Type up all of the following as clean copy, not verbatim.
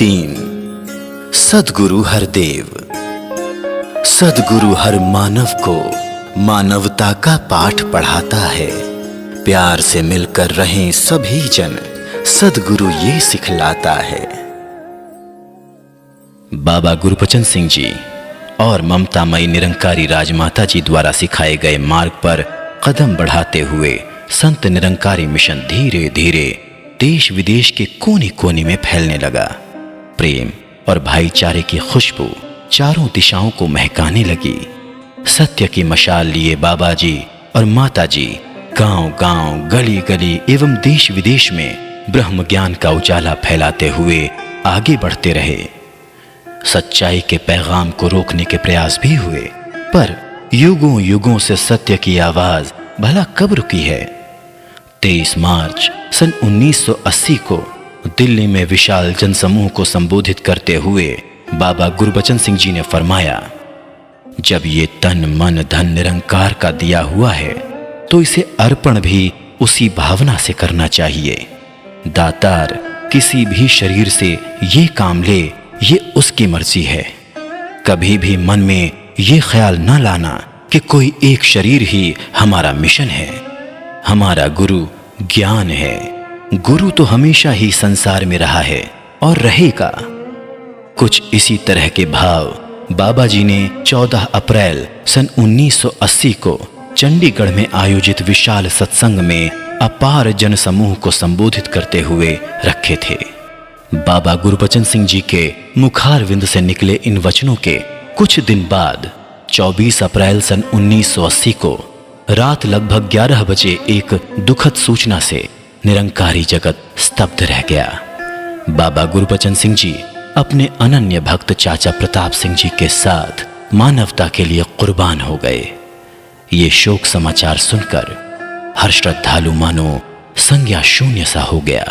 3। सद्गुरु हरदेव। सद्गुरु हर मानव को मानवता का पाठ पढ़ाता है। प्यार से मिलकर रहें सभी जन, सद्गुरु ये सिखलाता है। बाबा गुरबचन सिंह जी और ममतामयी निरंकारी राजमाता जी द्वारा सिखाए गए मार्ग पर कदम बढ़ाते हुए संत निरंकारी मिशन धीरे धीरे देश विदेश के कोने कोने में फैलने लगा। प्रेम और भाईचारे की खुशबू चारों दिशाओं को महकाने लगी। सत्य की मशाल लिए बाबा जी और माता जी गांव गांव, गली गली एवं देश विदेश में ब्रह्म ज्ञान का उजाला फैलाते हुए आगे बढ़ते रहे। सच्चाई के पैगाम को रोकने के प्रयास भी हुए, पर युगों युगों से सत्य की आवाज भला कब रुकी है। 23 मार्च सन 1980 को दिल्ली में विशाल जनसमूह को संबोधित करते हुए बाबा गुरबचन सिंह जी ने फरमाया, जब ये तन मन धन निरंकार का दिया हुआ है तो इसे अर्पण भी उसी भावना से करना चाहिए। दातार किसी भी शरीर से ये काम ले, ये उसकी मर्जी है। कभी भी मन में ये ख्याल न लाना कि कोई एक शरीर ही हमारा मिशन है। हमारा गुरु ज्ञान है। गुरु तो हमेशा ही संसार में रहा है और रहेगा। कुछ इसी तरह के भाव बाबा जी ने 14 अप्रैल सन 1980 को चंडीगढ़ में आयोजित विशाल सत्संग में अपार जनसमूह को संबोधित करते हुए रखे थे। बाबा गुरबचन सिंह जी के मुखारविंद से निकले इन वचनों के कुछ दिन बाद 24 अप्रैल सन 1980 को रात लगभग 11 बजे एक दुखद सूचना से निरंकारी जगत स्तब्ध रह गया। बाबा गुरबचन सिंह जी अपने अनन्य भक्त चाचा प्रताप सिंह जी के साथ मानवता के लिए कुर्बान हो गए। ये शोक समाचार सुनकर हर श्रद्धालु मानो संज्ञा शून्य सा हो गया।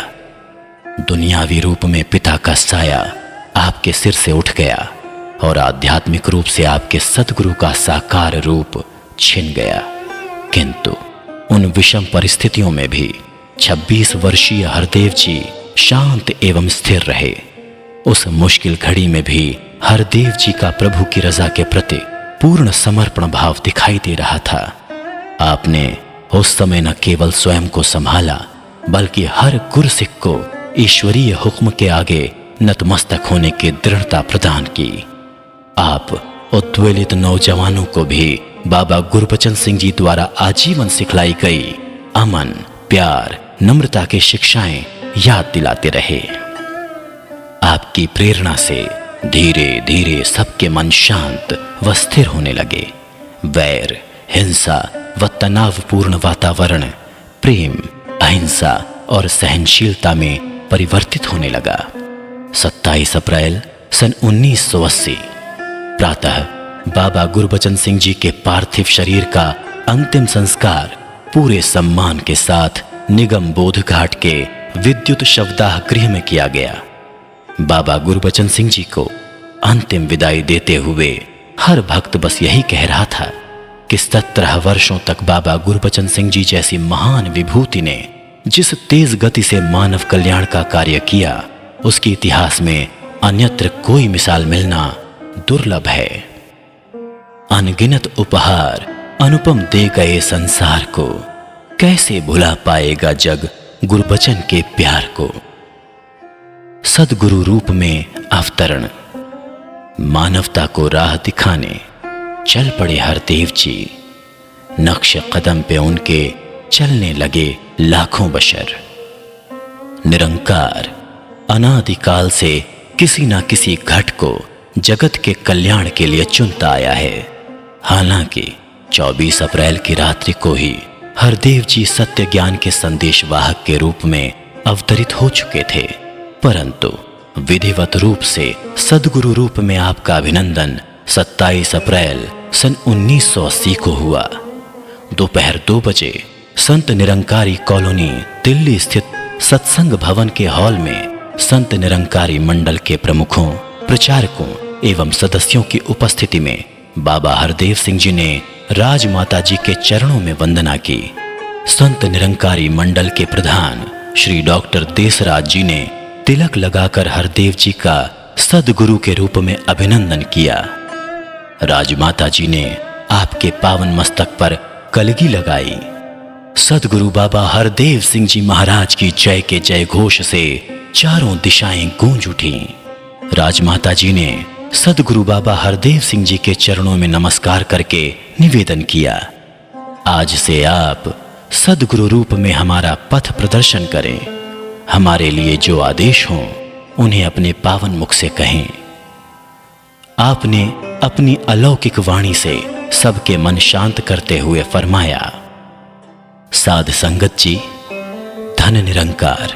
दुनियावी रूप में पिता का साया आपके सिर से उठ गया और आध्यात्मिक रूप से आपके सद्गुरु का साकार रूप छिन गया। किंतु उन विषम परिस्थितियों में भी 26 वर्षीय हरदेव जी शांत एवं स्थिर रहे। उस मुश्किल घड़ी में भी हरदेव जी का प्रभु की रजा के प्रति पूर्ण समर्पण भाव दिखाई दे रहा था। आपने उस समय न केवल स्वयं को संभाला, बल्कि हर गुरसिख को ईश्वरीय हुक्म के आगे नतमस्तक होने की दृढ़ता प्रदान की। आप उद्वेलित नौजवानों को भी बाबा गुरबचन सिंह जी द्वारा आजीवन सिखलाई गई अमन, प्यार, नम्रता की शिक्षाएं याद दिलाते रहे। आपकी प्रेरणा से धीरे धीरे सबके मन शांत व स्थिर होने लगे। वैर, हिंसा व तनावपूर्ण वातावरण प्रेम, अहिंसा और सहनशीलता में परिवर्तित होने लगा। 27 अप्रैल सन 1980 प्रातः बाबा गुरबचन सिंह जी के पार्थिव शरीर का अंतिम संस्कार पूरे सम्मान के साथ निगम बोध घाट के विद्युत शवदाह गृह में किया गया। बाबा गुरबचन सिंह जी को अंतिम विदाई देते हुए हर भक्त बस यही कह रहा था कि 17 वर्षों तक बाबा गुरबचन सिंह जी जैसी महान विभूति ने जिस तेज गति से मानव कल्याण का कार्य किया, उसके इतिहास में अन्यत्र कोई मिसाल मिलना दुर्लभ है। अनगिनत उपहार अनुपम दे गए संसार को, कैसे भुला पाएगा जग गुरबचन के प्यार को। सद्गुरु रूप में अवतरण, मानवता को राह दिखाने चल पड़े हरदेव जी। नक्श कदम पे उनके चलने लगे लाखों बशर। निरंकार अनादिकाल से किसी ना किसी घट को जगत के कल्याण के लिए चुनता आया है। हालांकि 24 अप्रैल की रात्रि को ही हरदेव जी सत्य ज्ञान के संदेशवाहक के रूप में अवतरित हो चुके थे, परंतु विधिवत रूप से सद्गुरु रूप में आपका अभिनंदन 27 अप्रैल सन 1980 को हुआ। दोपहर 2 बजे संत निरंकारी कॉलोनी दिल्ली स्थित सत्संग भवन के हॉल में संत निरंकारी मंडल के प्रमुखों, प्रचारकों एवं सदस्यों की उपस्थिति में बाबा हरदेव सिंह जी ने राजमाता जी के चरणों में वंदना की। संत निरंकारी मंडल के प्रधान श्री डॉक्टर देसराज जी ने तिलक लगाकर हरदेव जी का सदगुरु के रूप में अभिनंदन किया। राजमाता जी ने आपके पावन मस्तक पर कलगी लगाई। सदगुरु बाबा हरदेव सिंह जी महाराज की जय के जय घोष से चारों दिशाएं गूंज उठी। राजमाता जी ने सदगुरु बाबा हरदेव सिंह जी के चरणों में नमस्कार करके निवेदन किया, आज से आप सदगुरु रूप में हमारा पथ प्रदर्शन करें। हमारे लिए जो आदेश हों उन्हें अपने पावन मुख से कहें। आपने अपनी अलौकिक वाणी से सबके मन शांत करते हुए फरमाया, साध संगत जी, धन निरंकार,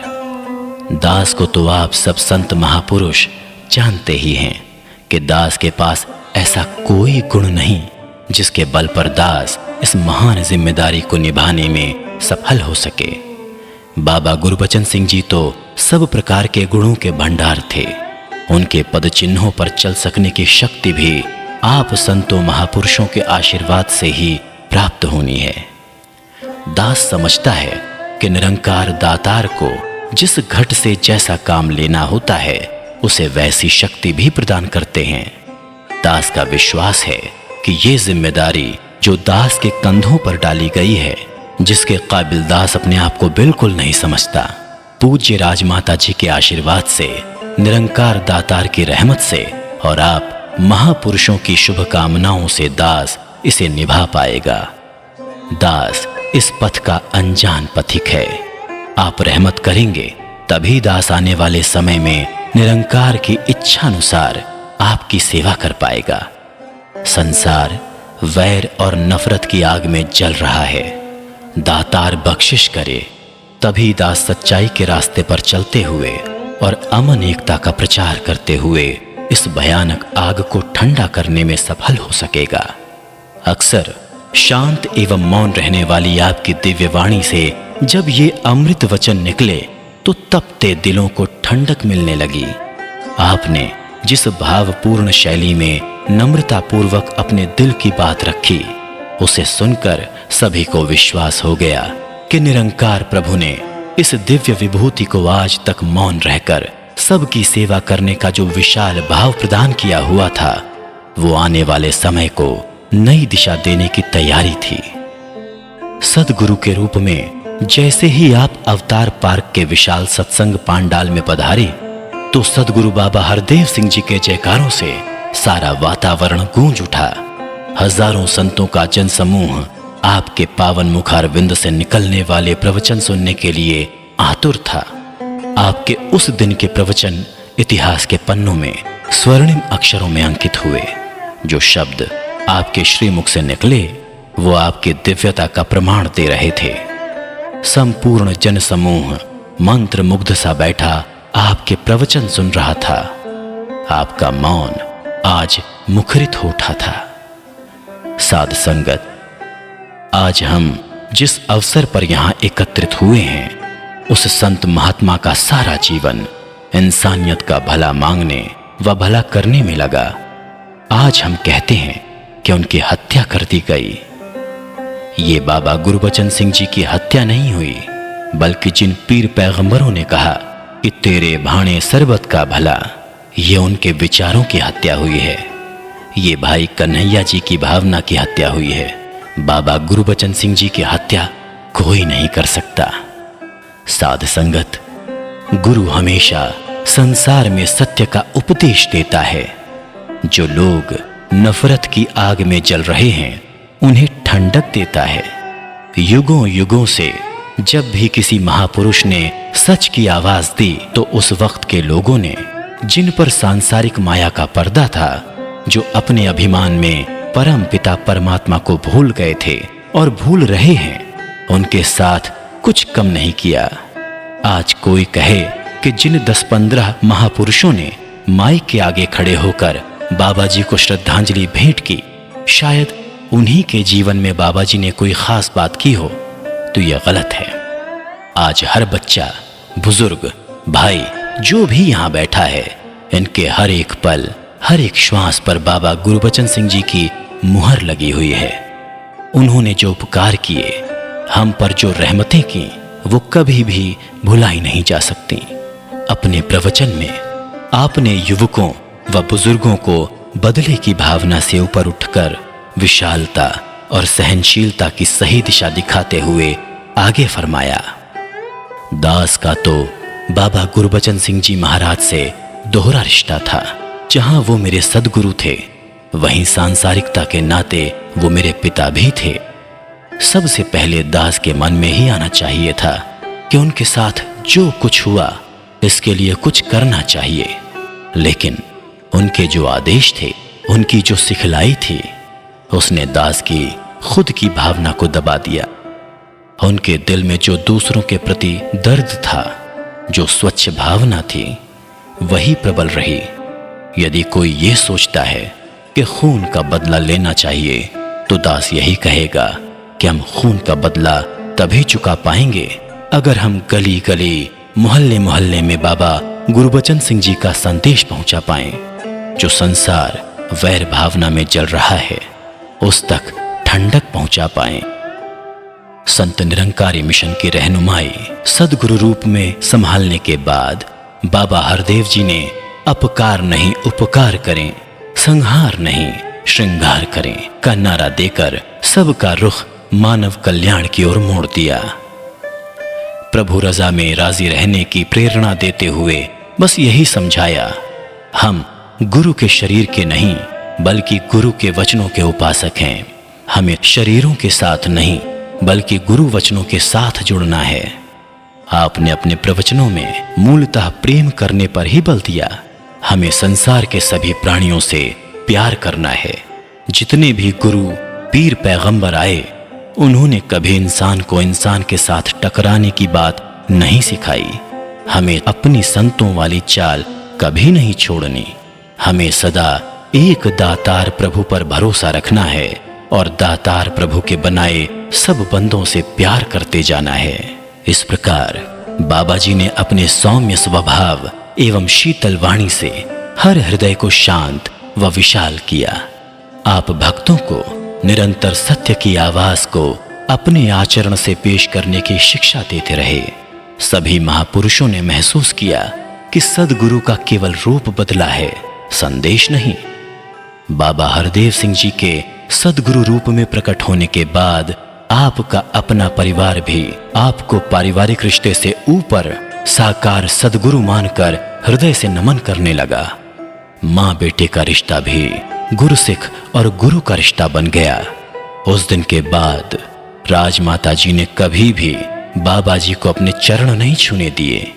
दास को तो आप सब संत महापुरुष जानते ही हैं कि दास के पास ऐसा कोई गुण नहीं जिसके बल पर दास इस महान जिम्मेदारी को निभाने में सफल हो सके। बाबा गुरबचन सिंह जी तो सब प्रकार के गुणों के भंडार थे। उनके पद चिन्हों पर चल सकने की शक्ति भी आप संतों महापुरुषों के आशीर्वाद से ही प्राप्त होनी है। दास समझता है कि निरंकार दातार को जिस घट से जैसा काम लेना होता है उसे वैसी शक्ति भी प्रदान करते हैं। दास का विश्वास है कि ये जिम्मेदारी जो दास के कंधों पर डाली गई है, जिसके काबिल दास अपने आप को बिल्कुल नहीं समझता, पूज्य राजमाता जी के आशीर्वाद से, निरंकार दातार की रहमत से और आप महापुरुषों की शुभकामनाओं से दास इसे निभा पाएगा। दास इस पथ का अनजान पथिक है। आप रहमत करेंगे तभी दास आने वाले समय में निरंकार की इच्छा अनुसार आपकी सेवा कर पाएगा। संसार वैर और नफरत की आग में जल रहा है। दातार बख्शिश करे तभी दास सच्चाई के रास्ते पर चलते हुए और अमन एकता का प्रचार करते हुए इस भयानक आग को ठंडा करने में सफल हो सकेगा। अक्सर शांत एवं मौन रहने वाली आपकी दिव्य वाणी से जब ये अमृत वचन निकले तो तपते दिलों को ठंडक मिलने लगी। आपने जिस भावपूर्ण शैली में नम्रता पूर्वक अपने दिल की बात रखी, उसे सुनकर सभी को विश्वास हो गया कि निरंकार प्रभु ने इस दिव्य विभूति को आज तक मौन रहकर सबकी सेवा करने का जो विशाल भाव प्रदान किया हुआ था, वो आने वाले समय को नई दिशा देने की तैयारी थी। सदगुरु के रूप में जैसे ही आप अवतार पार्क के विशाल सत्संग पांडाल में पधारे तो सदगुरु बाबा हरदेव सिंह जी के जयकारों से सारा वातावरण गूंज उठा। हजारों संतों का जनसमूह आपके पावन मुखारविंद से निकलने वाले प्रवचन सुनने के लिए आतुर था। आपके उस दिन के प्रवचन इतिहास के पन्नों में स्वर्णिम अक्षरों में अंकित हुए। जो शब्द आपके श्रीमुख से निकले वो आपकी दिव्यता का प्रमाण दे रहे थे। संपूर्ण जनसमूह मंत्र मुग्ध सा बैठा आपके प्रवचन सुन रहा था। आपका मौन आज मुखरित हो उठा था। साध संगत, आज हम जिस अवसर पर यहां एकत्रित हुए हैं, उस संत महात्मा का सारा जीवन इंसानियत का भला मांगने व भला करने में लगा। आज हम कहते हैं कि उनकी हत्या कर दी गई। ये बाबा गुरबचन सिंह जी की हत्या नहीं हुई, बल्कि जिन पीर पैगंबरों ने कहा कि तेरे भाणे सरबत का भला, ये उनके विचारों की हत्या हुई है। ये भाई कन्हैया जी की भावना की हत्या हुई है। बाबा गुरबचन सिंह जी की हत्या कोई नहीं कर सकता। साध संगत, गुरु हमेशा संसार में सत्य का उपदेश देता है। जो लोग नफरत की आग में जल रहे हैं उन्हें ठंडक देता है। युगों युगों से जब भी किसी महापुरुष ने सच की आवाज दी तो उस वक्त के लोगों ने, जिन पर सांसारिक माया का पर्दा था, जो अपने अभिमान में परम पिता परमात्मा को भूल गए थे और भूल रहे हैं, उनके साथ कुछ कम नहीं किया। आज कोई कहे कि जिन 10-15 महापुरुषों ने माइक के आगे खड़े होकर बाबा जी को श्रद्धांजलि भेंट की, शायद उन्हीं के जीवन में बाबा जी ने कोई खास बात की हो, तो यह गलत है। आज हर बच्चा, बुजुर्ग, भाई जो भी यहाँ बैठा है, इनके हर एक पल, हर एक श्वास पर बाबा गुरबचन सिंह जी की मुहर लगी हुई है। उन्होंने जो उपकार किए, हम पर जो रहमतें की, वो कभी भी भुलाई नहीं जा सकती। अपने प्रवचन में आपने युवकों व बुजुर्गों को बदले की भावना से ऊपर उठकर विशालता और सहनशीलता की सही दिशा दिखाते हुए आगे फरमाया, दास का तो बाबा गुरबचन सिंह जी महाराज से दोहरा रिश्ता था। जहां वो मेरे सदगुरु थे, वहीं सांसारिकता के नाते वो मेरे पिता भी थे। सबसे पहले दास के मन में ही आना चाहिए था कि उनके साथ जो कुछ हुआ इसके लिए कुछ करना चाहिए, लेकिन उनके जो आदेश थे, उनकी जो सिखलाई थी, उसने दास की खुद की भावना को दबा दिया। उनके दिल में जो दूसरों के प्रति दर्द था, जो स्वच्छ भावना थी, वही प्रबल रही। यदि कोई ये सोचता है कि खून का बदला लेना चाहिए, तो दास यही कहेगा कि हम खून का बदला तभी चुका पाएंगे अगर हम गली गली, मोहल्ले मोहल्ले में बाबा गुरबचन सिंह जी का संदेश पहुंचा पाएं। जो संसार वैर भावना में जल रहा है, उस तक ठंडक पहुंचा पाएं। संत निरंकारी मिशन की रहनुमाई सदगुरु रूप में संभालने के बाद बाबा हरदेव जी ने अपकार नहीं उपकार करें, संहार नहीं श्रृंगार करें का नारा देकर सबका रुख मानव कल्याण की ओर मोड़ दिया। प्रभु रजा में राजी रहने की प्रेरणा देते हुए बस यही समझाया, हम गुरु के शरीर के नहीं बल्कि गुरु के वचनों के उपासक हैं। हमें शरीरों के साथ नहीं बल्कि गुरु वचनों के साथ जुड़ना है। आपने अपने प्रवचनों में मूलतः प्रेम करने पर ही बल दिया। हमें संसार के सभी प्राणियों से प्यार करना है। जितने भी गुरु पीर पैगंबर आए, उन्होंने कभी इंसान को इंसान के साथ टकराने की बात नहीं सिखाई। हमें अपनी संतों वाली चाल कभी नहीं छोड़नी। हमें सदा एक दातार प्रभु पर भरोसा रखना है और दातार प्रभु के बनाए सब बंदों से प्यार करते जाना है। इस प्रकार बाबा जी ने अपने सौम्य स्वभाव एवं शीतल वाणी से हर हृदय को शांत व विशाल किया। आप भक्तों को निरंतर सत्य की आवाज को अपने आचरण से पेश करने की शिक्षा देते रहे। सभी महापुरुषों ने महसूस किया कि सदगुरु का केवल रूप बदला है, संदेश नहीं। बाबा हरदेव सिंह जी के सदगुरु रूप में प्रकट होने के बाद आपका अपना परिवार भी आपको पारिवारिक रिश्ते से ऊपर साकार सदगुरु मानकर हृदय से नमन करने लगा। माँ बेटे का रिश्ता भी गुरु सिख और गुरु का रिश्ता बन गया। उस दिन के बाद राजमाता जी ने कभी भी बाबा जी को अपने चरण नहीं छूने दिए।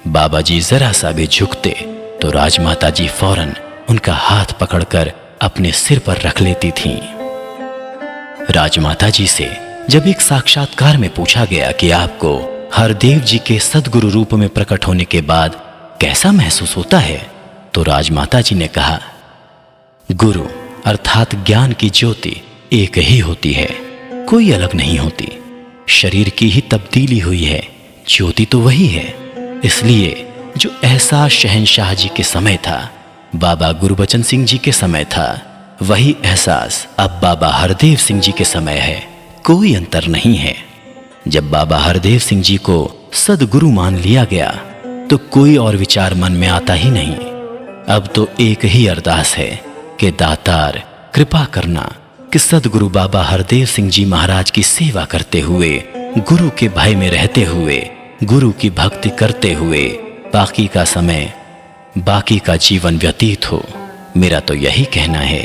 बाबा जी जरा सा भी झुकते तो राजमाता जी फौरन उनका हाथ पकड़कर अपने सिर पर रख लेती थीं। राजमाता जी से जब एक साक्षात्कार में पूछा गया कि आपको हरदेव जी के सदगुरु रूप में प्रकट होने के बाद कैसा महसूस होता है, तो राजमाता जी ने कहा, गुरु अर्थात ज्ञान की ज्योति एक ही होती है, कोई अलग नहीं होती। शरीर की ही तब्दीली हुई है, ज्योति तो वही है। इसलिए जो एहसास शहंशाह जी के समय था, बाबा गुरबचन सिंह जी के समय था, वही एहसास अब बाबा हरदेव सिंह जी के समय है। कोई अंतर नहीं है। जब बाबा हरदेव सिंह जी को सदगुरु मान लिया गया तो कोई और विचार मन में आता ही नहीं। अब तो एक ही अरदास है कि दातार कृपा करना कि सदगुरु बाबा हरदेव सिंह जी महाराज की सेवा करते हुए, गुरु के भय में रहते हुए, गुरु की भक्ति करते हुए बाकी का समय, बाकी का जीवन व्यतीत हो। मेरा तो यही कहना है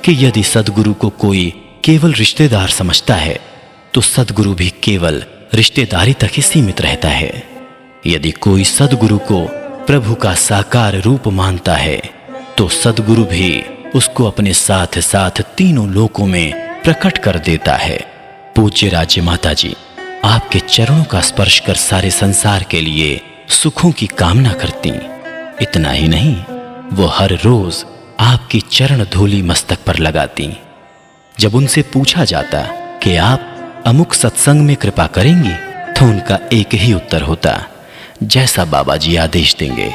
कि यदि सदगुरु को कोई केवल रिश्तेदार समझता है तो सदगुरु भी केवल रिश्तेदारी तक ही सीमित रहता है। यदि कोई सदगुरु को प्रभु का साकार रूप मानता है तो सदगुरु भी उसको अपने साथ साथ तीनों लोकों में प्रकट कर देता है। पूज्य राज्य माता जी आपके चरणों का स्पर्श कर सारे संसार के लिए सुखों की कामना करती। इतना ही नहीं, वो हर रोज आपकी चरण धूली मस्तक पर लगाती। जब उनसे पूछा जाता कि आप अमुक सत्संग में कृपा करेंगी, तो उनका एक ही उत्तर होता, जैसा बाबा जी आदेश देंगे।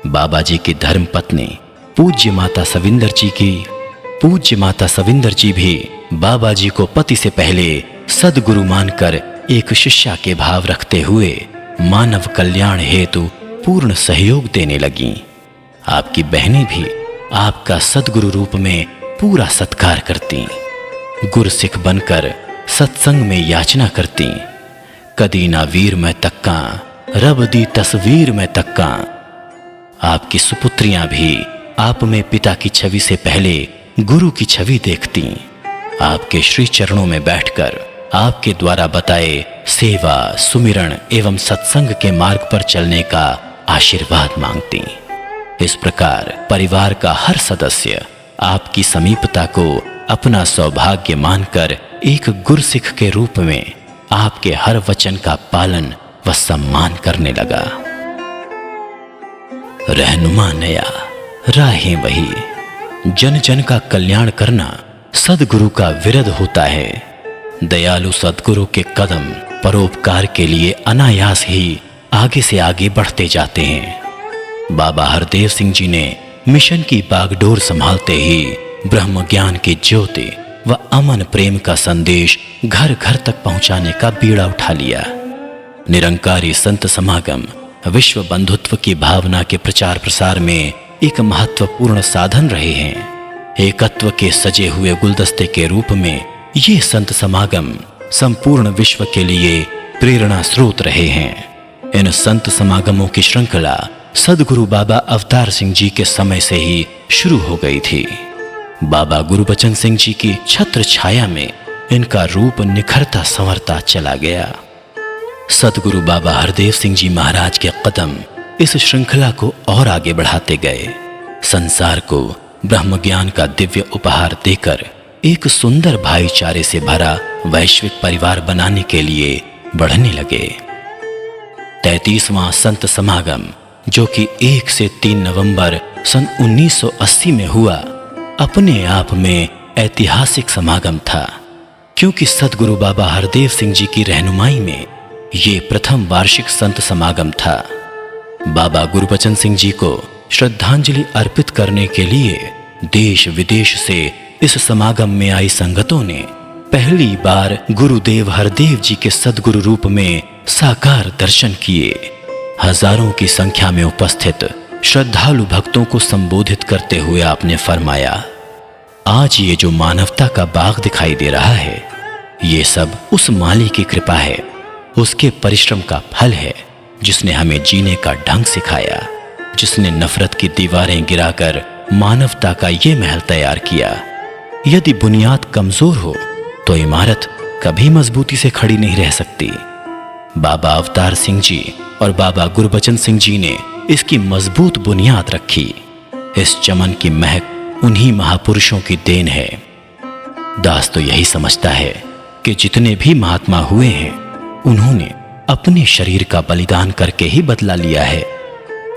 बाबा जी की धर्म पत्नी पूज्य माता सविंदर जी भी बाबा जी को पति से पहले सदगुरु मानकर एक शिष्या के भाव रखते हुए मानव कल्याण हेतु पूर्ण सहयोग देने लगीं। आपकी बहनें भी आपका सद्गुरु रूप में पूरा सत्कार करती, गुरसिख बनकर सत्संग में याचना करती। कदी ना वीर मैं तक्का, रब दी तस्वीर में तक्का। आपकी सुपुत्रियां भी आप में पिता की छवि से पहले गुरु की छवि देखती। आपके श्री चरणों में बैठकर आपके द्वारा बताए सेवा, सुमिरण एवं सत्संग के मार्ग पर चलने का आशीर्वाद मांगती। इस प्रकार परिवार का हर सदस्य आपकी समीपता को अपना सौभाग्य मानकर एक गुरसिख के रूप में आपके हर वचन का पालन व सम्मान करने लगा। रहनुमा नया, राहें वही। जन जन का कल्याण करना सद्गुरु का विरध होता है। दयालु सद्गुरु के कदम परोपकार के लिए अनायास ही आगे से आगे बढ़ते जाते हैं। बाबा हरदेव सिंह जी ने मिशन की बागडोर संभालते ही ब्रह्म ज्ञान की ज्योति व अमन प्रेम का संदेश घर घर तक पहुंचाने का बीड़ा उठा लिया। निरंकारी संत समागम विश्व बंधुत्व की भावना के प्रचार प्रसार में एक महत्वपूर्ण साधन रहे हैं। एकत्व के सजे हुए गुलदस्ते के रूप में ये संत समागम संपूर्ण विश्व के लिए प्रेरणा स्रोत रहे हैं। इन संत समागमों की श्रृंखला सद्गुरु बाबा अवतार सिंह जी के समय से ही शुरू हो गई थी। बाबा गुरबचन सिंह जी की छत्र छाया में इनका रूप निखरता संवरता चला गया। सद्गुरु बाबा हरदेव सिंह जी महाराज के कदम इस श्रृंखला को और आगे बढ़ाते गए। संसार को ब्रह्म ज्ञान का दिव्य उपहार देकर एक सुंदर भाईचारे से भरा वैश्विक परिवार बनाने के लिए बढ़ने लगे। 33वां संत समागम, जो कि 1 से 3 नवंबर सन 1980 में हुआ, अपने आप में ऐतिहासिक समागम था, क्योंकि सद्गुरु बाबा हरदेव सिंह जी की रहनुमाई में ये प्रथम वार्षिक संत समागम था। बाबा गुरबचन सिंह जी को श्रद्धांजलि अर्पित करने के लिए देश विदेश से इस समागम में आई संगतों ने पहली बार गुरुदेव हरदेव जी के सद्गुरु रूप में साकार दर्शन किए। हजारों की संख्या में उपस्थित श्रद्धालु भक्तों को संबोधित करते हुए आपने फरमाया, आज ये जो मानवता का बाग दिखाई दे रहा है, ये सब उस माली की कृपा है, उसके परिश्रम का फल है, जिसने हमें जीने का ढंग सिखाया, जिसने नफरत की दीवारें गिराकर मानवता का ये महल तैयार किया। यदि बुनियाद कमजोर हो तो इमारत कभी मजबूती से खड़ी नहीं रह सकती। बाबा अवतार सिंह जी और बाबा गुरबचन सिंह जी ने इसकी मजबूत बुनियाद रखी। इस चमन की महक उन्हीं महापुरुषों की देन है। दास तो यही समझता है कि जितने भी महात्मा हुए हैं, उन्होंने अपने शरीर का बलिदान करके ही बदला लिया है।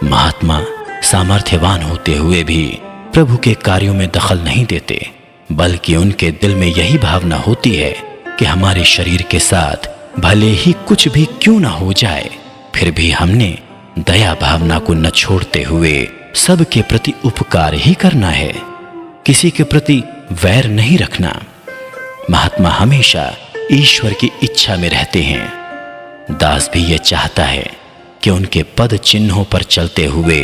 महात्मा सामर्थ्यवान होते हुए भी प्रभु के कार्यों में दखल नहीं देते, बल्कि उनके दिल में यही भावना होती है कि हमारे शरीर के साथ भले ही कुछ भी क्यों ना हो जाए, फिर भी हमने दया भावना को न छोड़ते हुए सबके प्रति उपकार ही करना है, किसी के प्रति वैर नहीं रखना। महात्मा हमेशा ईश्वर की इच्छा में रहते हैं। दास भी ये चाहता है कि उनके पद चिन्हों पर चलते हुए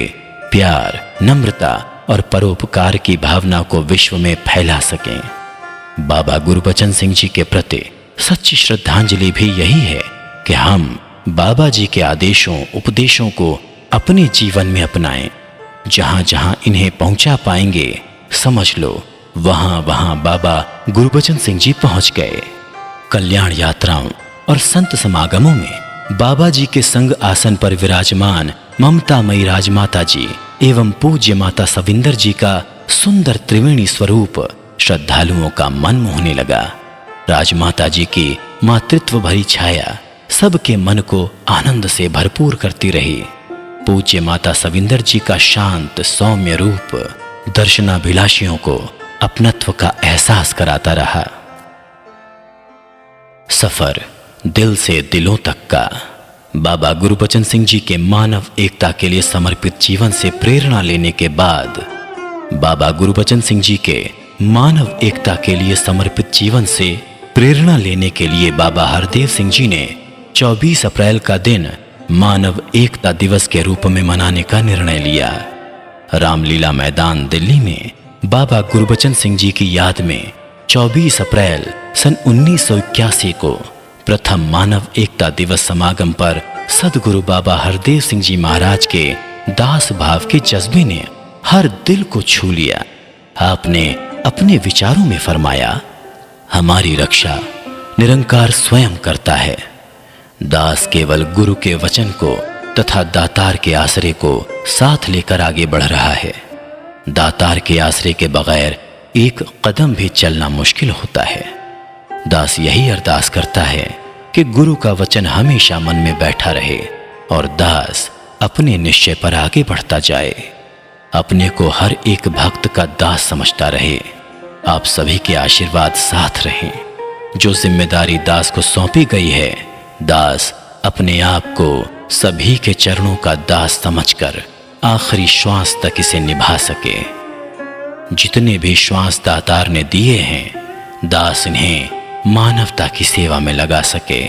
प्यार, नम्रता और परोपकार की भावना को विश्व में फैला सकें। बाबा गुरबचन सिंह जी के प्रति सच्ची श्रद्धांजलि भी यही है कि हम बाबा जी के आदेशों, उपदेशों को अपने जीवन में अपनाएं। जहां जहां इन्हें पहुंचा पाएंगे, समझ लो वहां वहां बाबा गुरबचन सिंह जी पहुंच गए। कल्याण यात्राओं और संत समागमों में बाबा जी के संग आसन पर विराजमान ममतामयी राजमाता जी एवं पूज्य माता सविंदर जी का सुंदर त्रिवेणी स्वरूप श्रद्धालुओं का मन मोहने लगा। राजमाता जी की मातृत्व भरी छाया सबके मन को आनंद से भरपूर करती रही। पूज्य माता सविंदर जी का शांत सौम्य रूप दर्शनाभिलाषियों को अपनत्व का एहसास कराता रहा। सफर दिल से दिलों तक का। बाबा गुरबचन सिंह जी के मानव एकता के लिए समर्पित जीवन से प्रेरणा लेने के बाद बाबा गुरबचन सिंह जी के मानव एकता के लिए समर्पित जीवन से प्रेरणा लेने के लिए बाबा हरदेव सिंह जी ने 24 अप्रैल का दिन मानव एकता दिवस के रूप में मनाने का निर्णय लिया। रामलीला मैदान दिल्ली में बाबा गुरबचन सिंह जी की याद में 24 अप्रैल सन 1981 को प्रथम मानव एकता दिवस समागम पर सद्गुरु बाबा हरदेव सिंह जी महाराज के दास भाव के जज्बे ने हर दिल को छू लिया। आपने अपने विचारों में फरमाया, हमारी रक्षा निरंकार स्वयं करता है। दास केवल गुरु के वचन को तथा दातार के आश्रय को साथ लेकर आगे बढ़ रहा है। दातार के आश्रय के बगैर एक कदम भी चलना मुश्किल होता है। दास यही अरदास करता है कि गुरु का वचन हमेशा मन में बैठा रहे और दास अपने निश्चय पर आगे बढ़ता जाए, अपने को हर एक भक्त का दास समझता रहे। आप सभी के आशीर्वाद साथ रहे। जो जिम्मेदारी दास को सौंपी गई है, दास अपने आप को सभी के चरणों का दास समझकर आखिरी श्वास तक इसे निभा सके। जितने भी श्वास दातार ने दिए हैं, दास इन्हें मानवता की सेवा में लगा सके।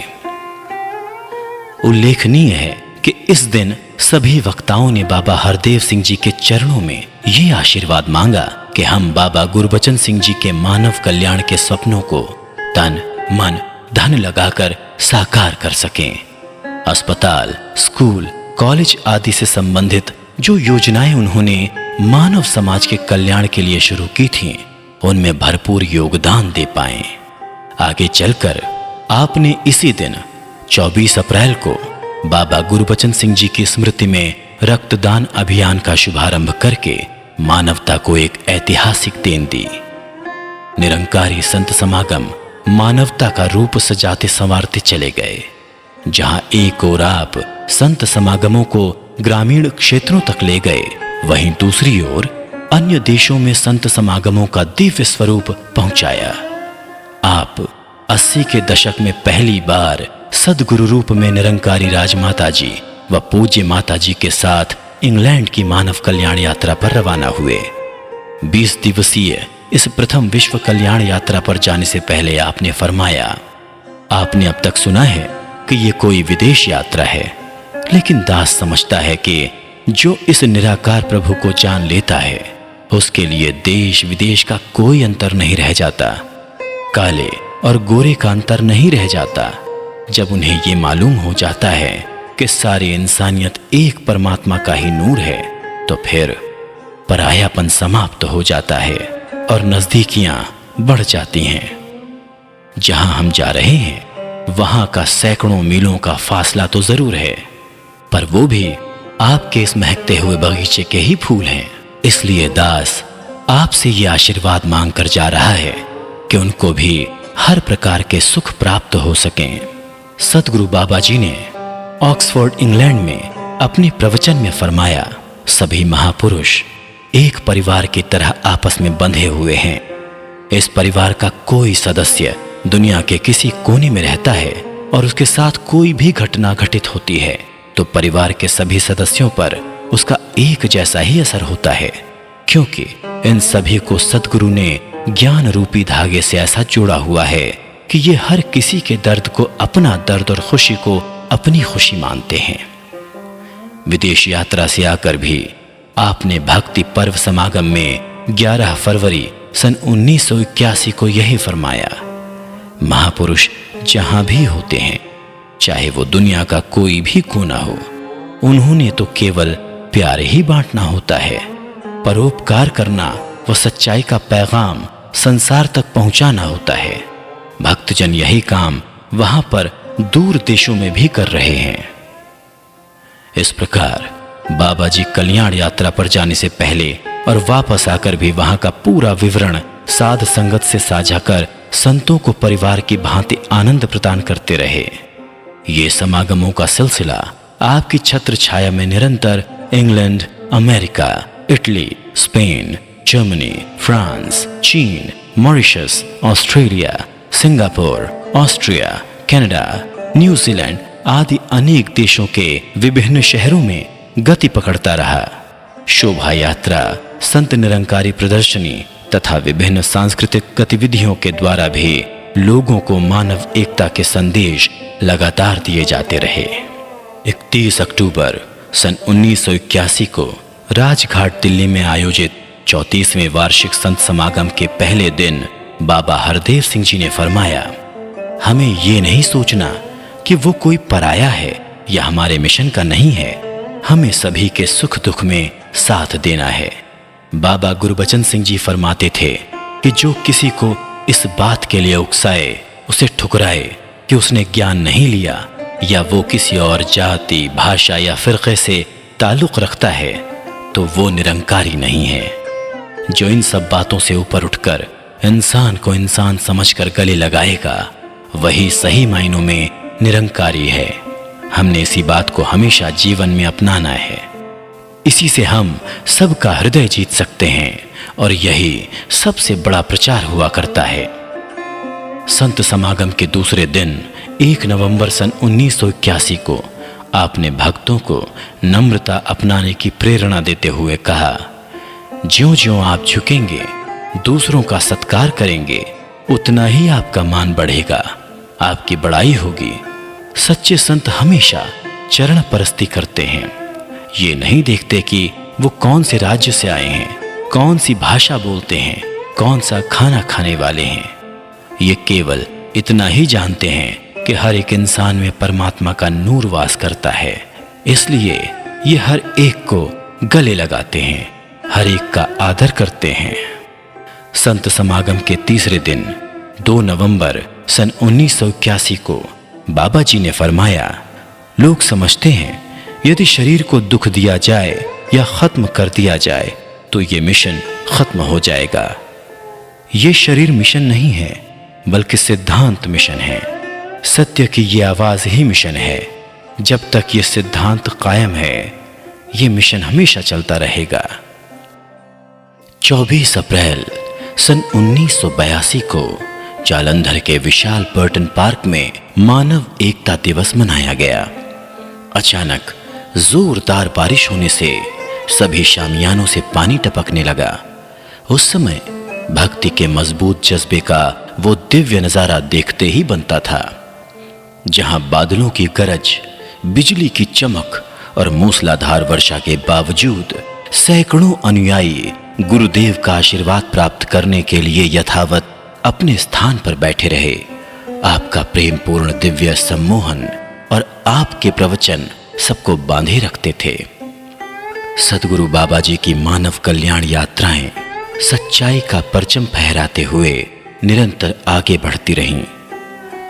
उल्लेखनीय है कि इस दिन सभी वक्ताओं ने बाबा हरदेव सिंह जी के चरणों में ये आशीर्वाद मांगा कि हम बाबा गुरबचन सिंह जी के मानव कल्याण के सपनों को तन मन धन लगाकर साकार कर सकें। अस्पताल, स्कूल, कॉलेज आदि से संबंधित जो योजनाएं उन्होंने मानव समाज के कल्याण के लिए शुरू की थीं, उनमें भरपूर योगदान दे पाएं। आगे चलकर आपने इसी दिन 24 अप्रैल को बाबा गुरबचन सिंह जी की स्मृति में रक्तदान अभियान का शुभारंभ करके मानवता को एक ऐतिहासिक देन दी। निरंकारी संत समागम मानवता का रूप सजाते संवारते चले गए। जहां एक ओर आप संत समागमों को ग्रामीण क्षेत्रों तक ले गए, वहीं दूसरी ओर अन्य देशों में संत समागमों का दिव्य स्वरूप पहुंचाया। आप 80 के दशक में पहली बार सद्गुरु रूप में निरंकारी राजमाता जी व पूज्य माता जी के साथ इंग्लैंड की मानव कल्याण यात्रा पर रवाना हुए। 20 दिवसीय इस प्रथम विश्व कल्याण यात्रा पर जाने से पहले आपने फरमाया, आपने अब तक सुना है कि ये कोई विदेश यात्रा है, लेकिन दास समझता है कि जो इस निराकार प्रभु को जान लेता है, उसके लिए देश विदेश का कोई अंतर नहीं रह जाता, काले और गोरे का अंतर नहीं रह जाता। जब उन्हें ये मालूम हो जाता है कि सारी इंसानियत एक परमात्मा का ही नूर है, तो फिर परायापन समाप्त हो जाता है और नजदीकियां बढ़ जाती हैं। जहां हम जा रहे हैं, वहां का सैकड़ों मीलों का फासला तो जरूर है, पर वो भी आपके इस महकते हुए बगीचे के ही फूल हैं। इसलिए दास आपसे ये आशीर्वाद मांग कर जा रहा है कि उनको भी हर प्रकार के सुख प्राप्त हो सकें। सतगुरु बाबा जी ने ऑक्सफोर्ड इंग्लैंड में अपने प्रवचन में फरमाया, सभी महापुरुष एक परिवार की तरह आपस में बंधे हुए हैं। इस परिवार का कोई सदस्य दुनिया के किसी कोने में रहता है और उसके साथ कोई भी घटना घटित होती है, तो परिवार के सभी सदस्यों पर उसका एक जैसा ही असर होता है, क्योंकि इन सभी को सद्गुरु ने ज्ञान रूपी धागे से ऐसा जोड़ा हुआ है कि ये हर किसी के दर्द को अपना दर्द और खुशी को अपनी खुशी मानते हैं। विदेश यात्रा से आकर भी आपने भक्ति पर्व समागम में 11 फरवरी सन 1981 को यही फरमाया, महापुरुष जहां भी होते हैं, चाहे वो दुनिया का कोई भी कोना हो, उन्होंने तो केवल प्यार ही बांटना होता है। परोपकार करना व सच्चाई का पैगाम संसार तक पहुंचाना होता है। भक्तजन यही काम वहां पर दूर देशों में भी कर रहे हैं। इस प्रकार बाबा जी कल्याण यात्रा पर जाने से पहले और वापस आकर भी वहां का पूरा विवरण साध संगत से साझा कर संतों को परिवार की भांति आनंद प्रदान करते रहे। ये समागमों का सिलसिला आपकी छत्र छाया में निरंतर England, America, Italy, Spain, Germany, France, चीन, Mauritius, Australia, Singapore, Austria, Canada, New Zealand आदि अनेक देशों के विभिन्न शहरों में गति पकड़ता रहा। शोभा यात्रा, संत निरंकारी प्रदर्शनी तथा विभिन्न सांस्कृतिक गतिविधियों के द्वारा भी लोगों को मानव एकता के संदेश लगातार दिए जाते रहे। 31 अक्टूबर सन 1981 को राजघाट दिल्ली में आयोजित 34वें वार्षिक संत समागम के पहले दिन बाबा हरदेव सिंह जी ने फरमाया, हमें ये नहीं सोचना कि वो कोई पराया है या हमारे मिशन का नहीं है, हमें सभी के सुख दुख में साथ देना है। बाबा गुरबचन सिंह जी फरमाते थे कि जो किसी को इस बात के लिए उकसाए, उसे ठुकराए कि उसने ज्ञान नहीं लिया या वो किसी और जाति, भाषा या फिरके से ताल्लुक रखता है, तो वो निरंकारी नहीं है। जो इन सब बातों से ऊपर उठकर इंसान को इंसान समझकर गले लगाएगा, वही सही मायनों में निरंकारी है। हमने इसी बात को हमेशा जीवन में अपनाना है। इसी से हम सबका हृदय जीत सकते हैं और यही सबसे बड़ा प्रचार हुआ करता है। संत समागम के दूसरे दिन 1 नवंबर सन 1981 को आपने भक्तों को नम्रता अपनाने की प्रेरणा देते हुए कहा, ज्यों-ज्यों आप झुकेंगे, दूसरों का सत्कार करेंगे, उतना ही आपका मान बढ़ेगा, आपकी बड़ाई होगी। सच्चे संत हमेशा चरण परस्ती करते हैं। ये नहीं देखते कि वो कौन से राज्य से आए हैं, कौन सी भाषा बोलते हैं, कौन सा खाना खाने वाले हैं। ये केवल इतना ही जानते हैं कि हर एक इंसान में परमात्मा का नूर वास करता है, इसलिए ये हर एक को गले लगाते हैं, हर एक का आदर करते हैं। संत समागम के तीसरे दिन 2 नवंबर सन 1981 को बाबा जी ने फरमाया, लोग समझते हैं यदि शरीर को दुख दिया जाए या खत्म कर दिया जाए तो ये मिशन खत्म हो जाएगा। ये शरीर मिशन नहीं है, बल्कि सिद्धांत मिशन है। सत्य की ये आवाज ही मिशन है। जब तक ये सिद्धांत कायम है, ये मिशन हमेशा चलता रहेगा। 24 अप्रैल सन 1982 को जालंधर के विशाल पर्यटन पार्क में मानव एकता दिवस मनाया गया। अचानक जोरदार बारिश होने से सभी शामियानों से पानी टपकने लगा। उस समय भक्ति के मजबूत जज्बे का वो दिव्य नजारा देखते ही बनता था, जहां बादलों की गरज, बिजली की चमक और मूसलाधार वर्षा के बावजूद सैकड़ों अनुयायी गुरुदेव का आशीर्वाद प्राप्त करने के लिए यथावत अपने स्थान पर बैठे रहे। आपका प्रेम पूर्ण दिव्य सम्मोहन और आपके प्रवचन सबको बांधे रखते थे। सदगुरु बाबा जी की मानव कल्याण यात्राएं सच्चाई का परचम फहराते हुए निरंतर आगे बढ़ती रहीं।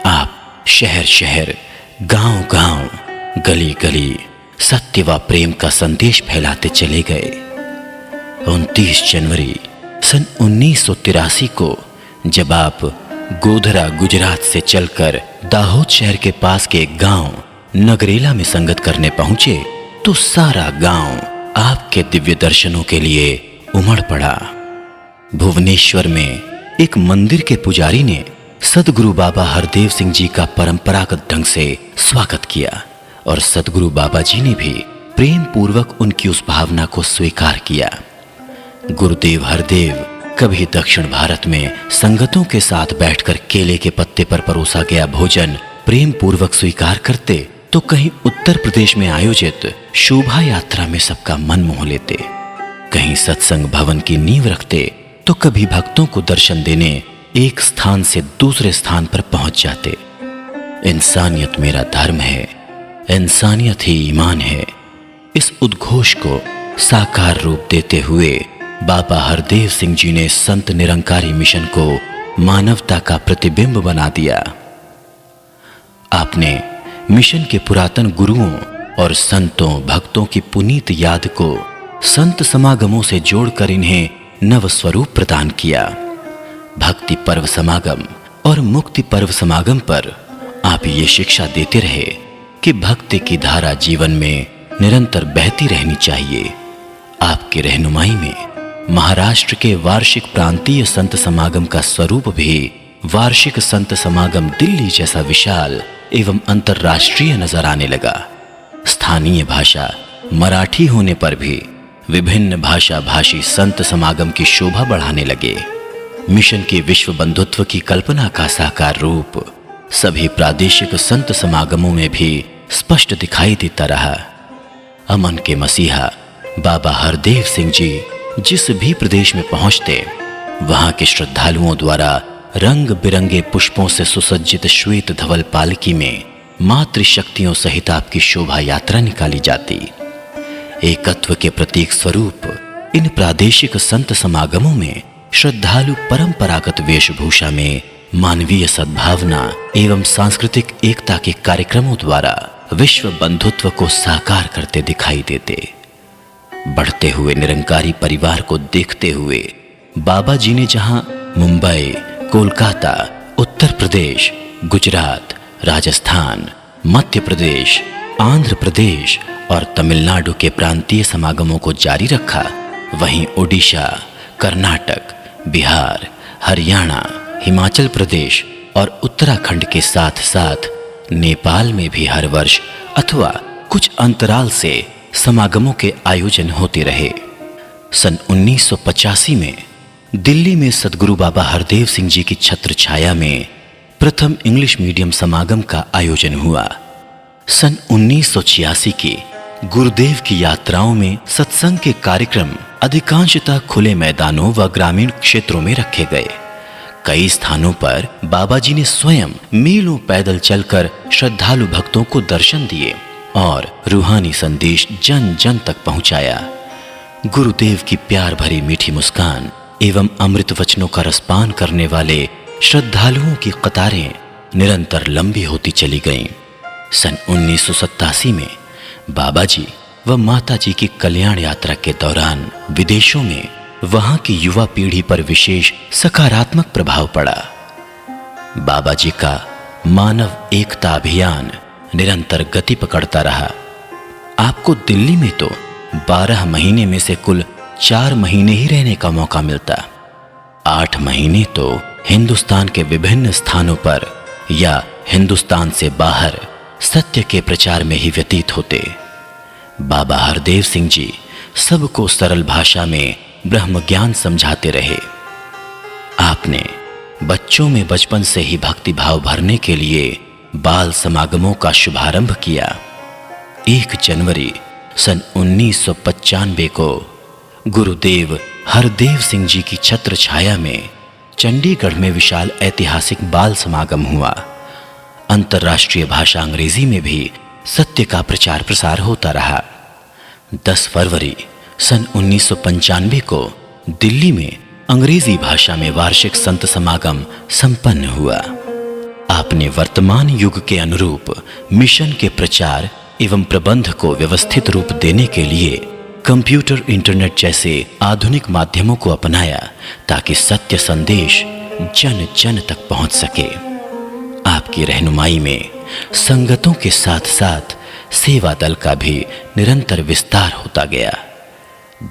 आप शहर शहर, गांव गांव, गली गली सत्य व प्रेम का संदेश फैलाते चले गए। 29 जनवरी सन 1983 को जब आप गोधरा गुजरात से चलकर दाहोद शहर के पास के एक गांव नगरेला में संगत करने पहुंचे, तो सारा गांव आपके दिव्य दर्शनों के लिए उमड़ पड़ा। भुवनेश्वर में एक मंदिर के पुजारी ने सदगुरु बाबा हरदेव सिंह जी का परंपरागत ढंग से स्वागत किया और सदगुरु बाबा जी ने भी प्रेम पूर्वक उनकी उस भावना को स्वीकार किया। गुरुदेव हरदेव कभी दक्षिण भारत में संगतों के साथ बैठकर केले के पत्ते पर परोसा गया भोजन प्रेम पूर्वक स्वीकार करते, तो कहीं उत्तर प्रदेश में आयोजित शोभा यात्रा में सबका मन मोह लेते, कहीं सत्संग भवन की नींव रखते, तो कभी भक्तों को दर्शन देने एक स्थान से दूसरे स्थान पर पहुंच जाते। इंसानियत मेरा धर्म है, इंसानियत ही ईमान है, इस उद्घोष को साकार रूप देते हुए बाबा हरदेव सिंह जी ने संत निरंकारी मिशन को मानवता का प्रतिबिंब बना दिया। आपने मिशन के पुरातन गुरुओं और संतों भक्तों की पुनीत याद को संत समागमों से जोड़कर इन्हें नव स्वरूप प्रदान किया। भक्ति पर्व समागम और मुक्ति पर्व समागम पर आप ये शिक्षा देते रहे कि भक्ति की धारा जीवन में निरंतर बहती रहनी चाहिए। आपकी रहनुमाई में महाराष्ट्र के वार्षिक प्रांतीय संत समागम का स्वरूप भी वार्षिक संत समागम दिल्ली जैसा विशाल एवं अंतर्राष्ट्रीय नजर आने लगा। स्थानीय भाषा मराठी होने पर भी विभिन्न भाषा भाषी संत समागम की शोभा बढ़ाने लगे। मिशन के विश्व बंधुत्व की कल्पना का साकार रूप सभी प्रादेशिक संत समागमों में भी स्पष्ट दिखाई देता रहा। अमन के मसीहा बाबा हरदेव सिंह जी जिस भी प्रदेश में पहुंचते, वहां के श्रद्धालुओं द्वारा रंग बिरंगे पुष्पों से सुसज्जित श्वेत धवल पालकी में मातृशक्तियों सहित आपकी शोभा यात्रा निकाली जाती। एकत्व के प्रतीक स्वरूप इन प्रादेशिक संत समागमों में श्रद्धालु परंपरागत वेशभूषा में मानवीय सद्भावना एवं सांस्कृतिक एकता के कार्यक्रमों द्वारा विश्व बंधुत्व को साकार करते दिखाई देते। बढ़ते हुए निरंकारी परिवार को देखते हुए बाबा जी ने जहां मुंबई, कोलकाता, उत्तर प्रदेश, गुजरात, राजस्थान, मध्य प्रदेश, आंध्र प्रदेश और तमिलनाडु के प्रांतीय समागमों को जारी रखा, वहीं ओडिशा, कर्नाटक, बिहार, हरियाणा, हिमाचल प्रदेश और उत्तराखंड के साथ साथ नेपाल में भी हर वर्ष अथवा कुछ अंतराल से समागमों के आयोजन होते रहे। सन 1985 में दिल्ली में सद्गुरु बाबा हरदेव सिंह जी की छत्र छाया में प्रथम इंग्लिश मीडियम समागम का आयोजन हुआ। सन 1986 की गुरुदेव की यात्राओं में सत्संग के कार्यक्रम अधिकांशतः खुले मैदानों व ग्रामीण क्षेत्रों में रखे गए। कई स्थानों पर बाबा जी ने स्वयं मीलों पैदल चलकर श्रद्धालु भक्तों को दर्शन दिए और रूहानी संदेश जन जन तक पहुंचाया। गुरुदेव की प्यार भरी मीठी मुस्कान एवं अमृत वचनों का रसपान करने वाले श्रद्धालुओं की कतारें निरंतर लंबी होती चली गईं। सन 1987 में बाबा जी व माता जी की कल्याण यात्रा के दौरान विदेशों में वहां की युवा पीढ़ी पर विशेष सकारात्मक प्रभाव पड़ा। बाबा जी का मानव एकता अभियान निरंतर गति पकड़ता रहा। आपको दिल्ली में तो 12 महीने में से कुल 4 महीने ही रहने का मौका मिलता। 8 महीने तो हिंदुस्तान के विभिन्न स्थानों पर या हिंदुस्तान से बाहर सत्य के प्रचार में ही व्यतीत होते। बाबा हरदेव सिंह जी सबको सरल भाषा में ब्रह्म ज्ञान समझाते रहे। आपने बच्चों में बचपन से ही भक्ति भाव भरने के लिए बाल समागमों का शुभारंभ किया। 1 जनवरी सन 1995 को गुरुदेव हरदेव सिंह जी की छत्र छाया में चंडीगढ़ में विशाल ऐतिहासिक बाल समागम हुआ। अंतर्राष्ट्रीय भाषा अंग्रेजी में भी सत्य का प्रचार प्रसार होता रहा। 10 फरवरी सन 1995 को दिल्ली में अंग्रेजी भाषा में वार्षिक संत समागम संपन्न हुआ। आपने वर्तमान युग के अनुरूप मिशन के प्रचार एवं प्रबंध को व्यवस्थित रूप देने के लिए कंप्यूटर, इंटरनेट जैसे आधुनिक माध्यमों को अपनाया ताकि सत्य संदेश जन जन तक पहुंच सके। आपकी रहनुमाई में संगतों के साथ साथ सेवा दल का भी निरंतर विस्तार होता गया।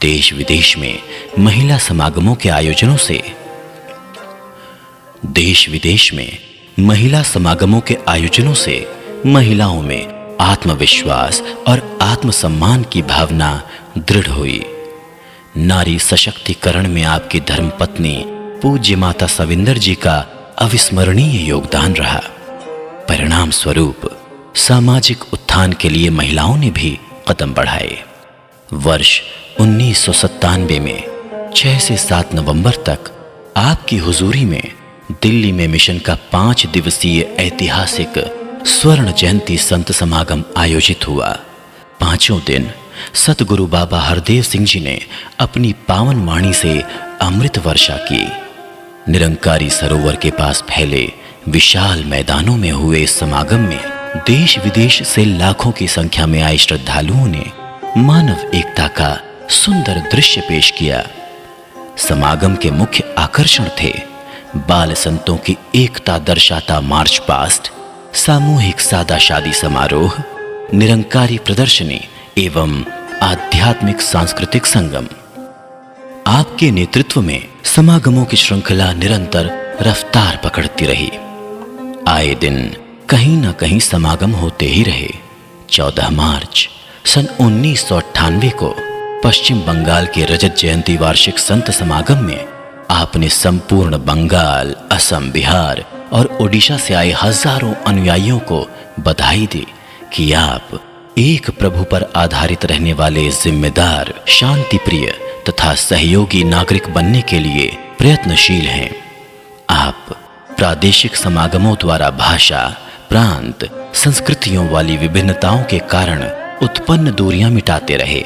देश विदेश में महिला समागमों के आयोजनों से महिलाओं में आत्मविश्वास और आत्मसम्मान की भावना दृढ़ हुई। नारी सशक्तिकरण में आपकी धर्मपत्नी पूज्य माता सविंदर जी का अविस्मरणीय योगदान रहा। परिणाम स्वरूप सामाजिक उत्थान के लिए महिलाओं ने भी कदम बढ़ाए। वर्ष 1997 में 6 से 7 नवंबर तक आपकी हुजूरी में दिल्ली में मिशन का 5 दिवसीय ऐतिहासिक स्वर्ण जयंती संत समागम आयोजित हुआ। 5 दिन सतगुरु बाबा हरदेव सिंह जी ने अपनी पावन वाणी से अमृत वर्षा की। निरंकारी सरोवर के पास फैले विशाल मैदानों में हुए इस समागम में देश विदेश से लाखों की संख्या में आए श्रद्धालुओं ने मानव एकता का सुंदर दृश्य पेश किया। समागम के मुख्य आकर्षण थे बाल संतों की एकता दर्शाता मार्च पास्ट, सामूहिक सादा शादी समारोह, निरंकारी प्रदर्शनी एवं आध्यात्मिक सांस्कृतिक संगम। आपके नेतृत्व में समागमों की श्रृंखला निरंतर रफ्तार पकड़ती रही। आए दिन कहीं न कहीं समागम होते ही रहे। 14 मार्च सन 1998 को पश्चिम बंगाल के रजत जयंती वार्षिक संत समागम में आपने संपूर्ण बंगाल, असम, बिहार और ओडिशा से आए हजारों अनुयायियों को बधाई दी कि आप एक प्रभु पर आधारित रहने वाले जिम्मेदार, शांति प्रिय तथा सहयोगी नागरिक बनने के लिए प्रयत्नशील हैं। आप प्रादेशिक समागमों द्वारा भाषा, प्रांत, संस्कृतियों वाली विभिन्नताओं के कारण उत्पन्न दूरियां मिटाते रहे।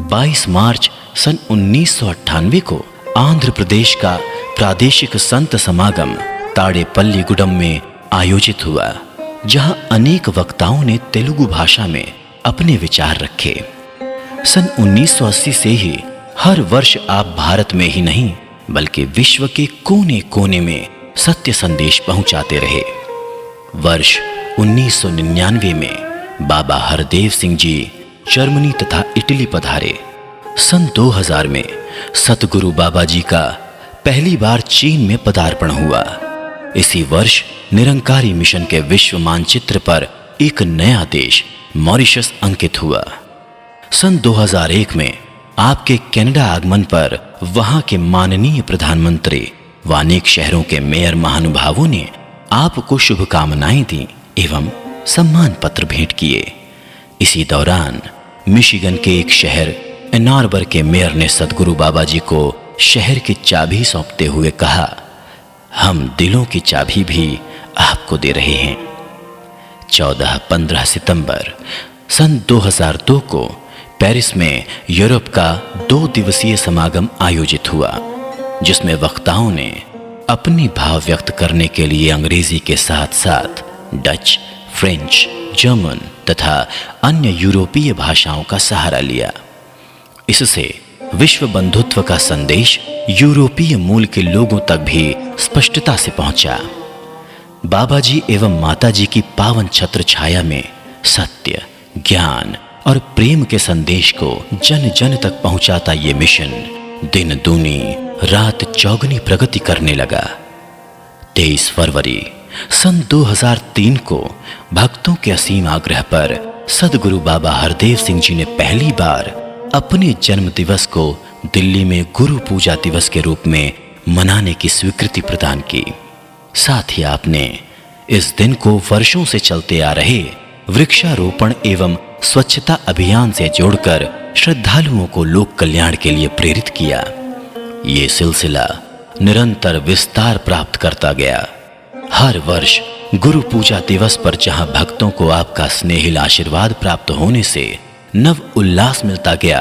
22 मार्च सन 1998 को आंध्र प्रदेश का प्रादेशिक संत समागम ताड़ेपल्लीगुडम में आयोजित हुआ, जहां अनेक वक्ताओं ने तेलुगु भाषा में अपने विचार रखे। सन 1980 से ही हर वर्ष आप भारत में ही नहीं बल्कि विश्व के कोने कोने में सत्य संदेश पहुंचाते रहे। वर्ष 1999 में बाबा हरदेव सिंह जी जर्मनी तथा इटली पधारे। सन 2000 में सतगुरु बाबा जी का पहली बार चीन में पदार्पण हुआ। इसी वर्ष निरंकारी मिशन के विश्व मानचित्र पर एक नया देश मॉरिशस अंकित हुआ। सन 2001 में आपके कनाडा आगमन पर वहां के माननीय प्रधानमंत्री व अनेक शहरों के मेयर महानुभावों ने आपको शुभकामनाएं दी एवं सम्मान पत्र भेंट किए। इसी दौरान मिशिगन के एक शहर एन आर्बर के मेयर ने सदगुरु बाबा जी को शहर की चाबी सौंपते हुए कहा, हम दिलों की चाबी भी आपको दे रहे हैं। 14-15 सितंबर सन 2002 को पेरिस में यूरोप का 2 दिवसीय समागम आयोजित हुआ, जिसमें वक्ताओं ने अपनी भाव व्यक्त करने के लिए अंग्रेजी के साथ साथ डच, फ्रेंच, जर्मन तथा अन्य यूरोपीय भाषाओं का सहारा लिया। इससे विश्व बंधुत्व का संदेश यूरोपीय मूल के लोगों तक भी स्पष्टता से पहुंचा। बाबा जी एवं माता जी की पावन छत्र छाया में सत्य, ज्ञान और प्रेम के संदेश को जन जन तक पहुंचाता ये मिशन दिन दूनी रात चौगुनी प्रगति करने लगा। 23 फरवरी सन 2003 को भक्तों के असीम आग्रह पर सदगुरु बाबा हरदेव सिंह जी ने पहली बार अपने जन्म दिवस को दिल्ली में गुरु पूजा दिवस के रूप में मनाने की स्वीकृति प्रदान की। साथ ही आपने इस दिन को वर्षों से चलते आ रहे वृक्षारोपण एवं स्वच्छता अभियान से जोड़कर श्रद्धालुओं को लोक कल्याण के लिए प्रेरित किया। ये सिलसिला निरंतर विस्तार प्राप्त करता गया। हर वर्ष गुरु पूजा दिवस पर जहां भक्तों को आपका स्नेहिल आशीर्वाद प्राप्त होने से नव उल्लास मिलता गया,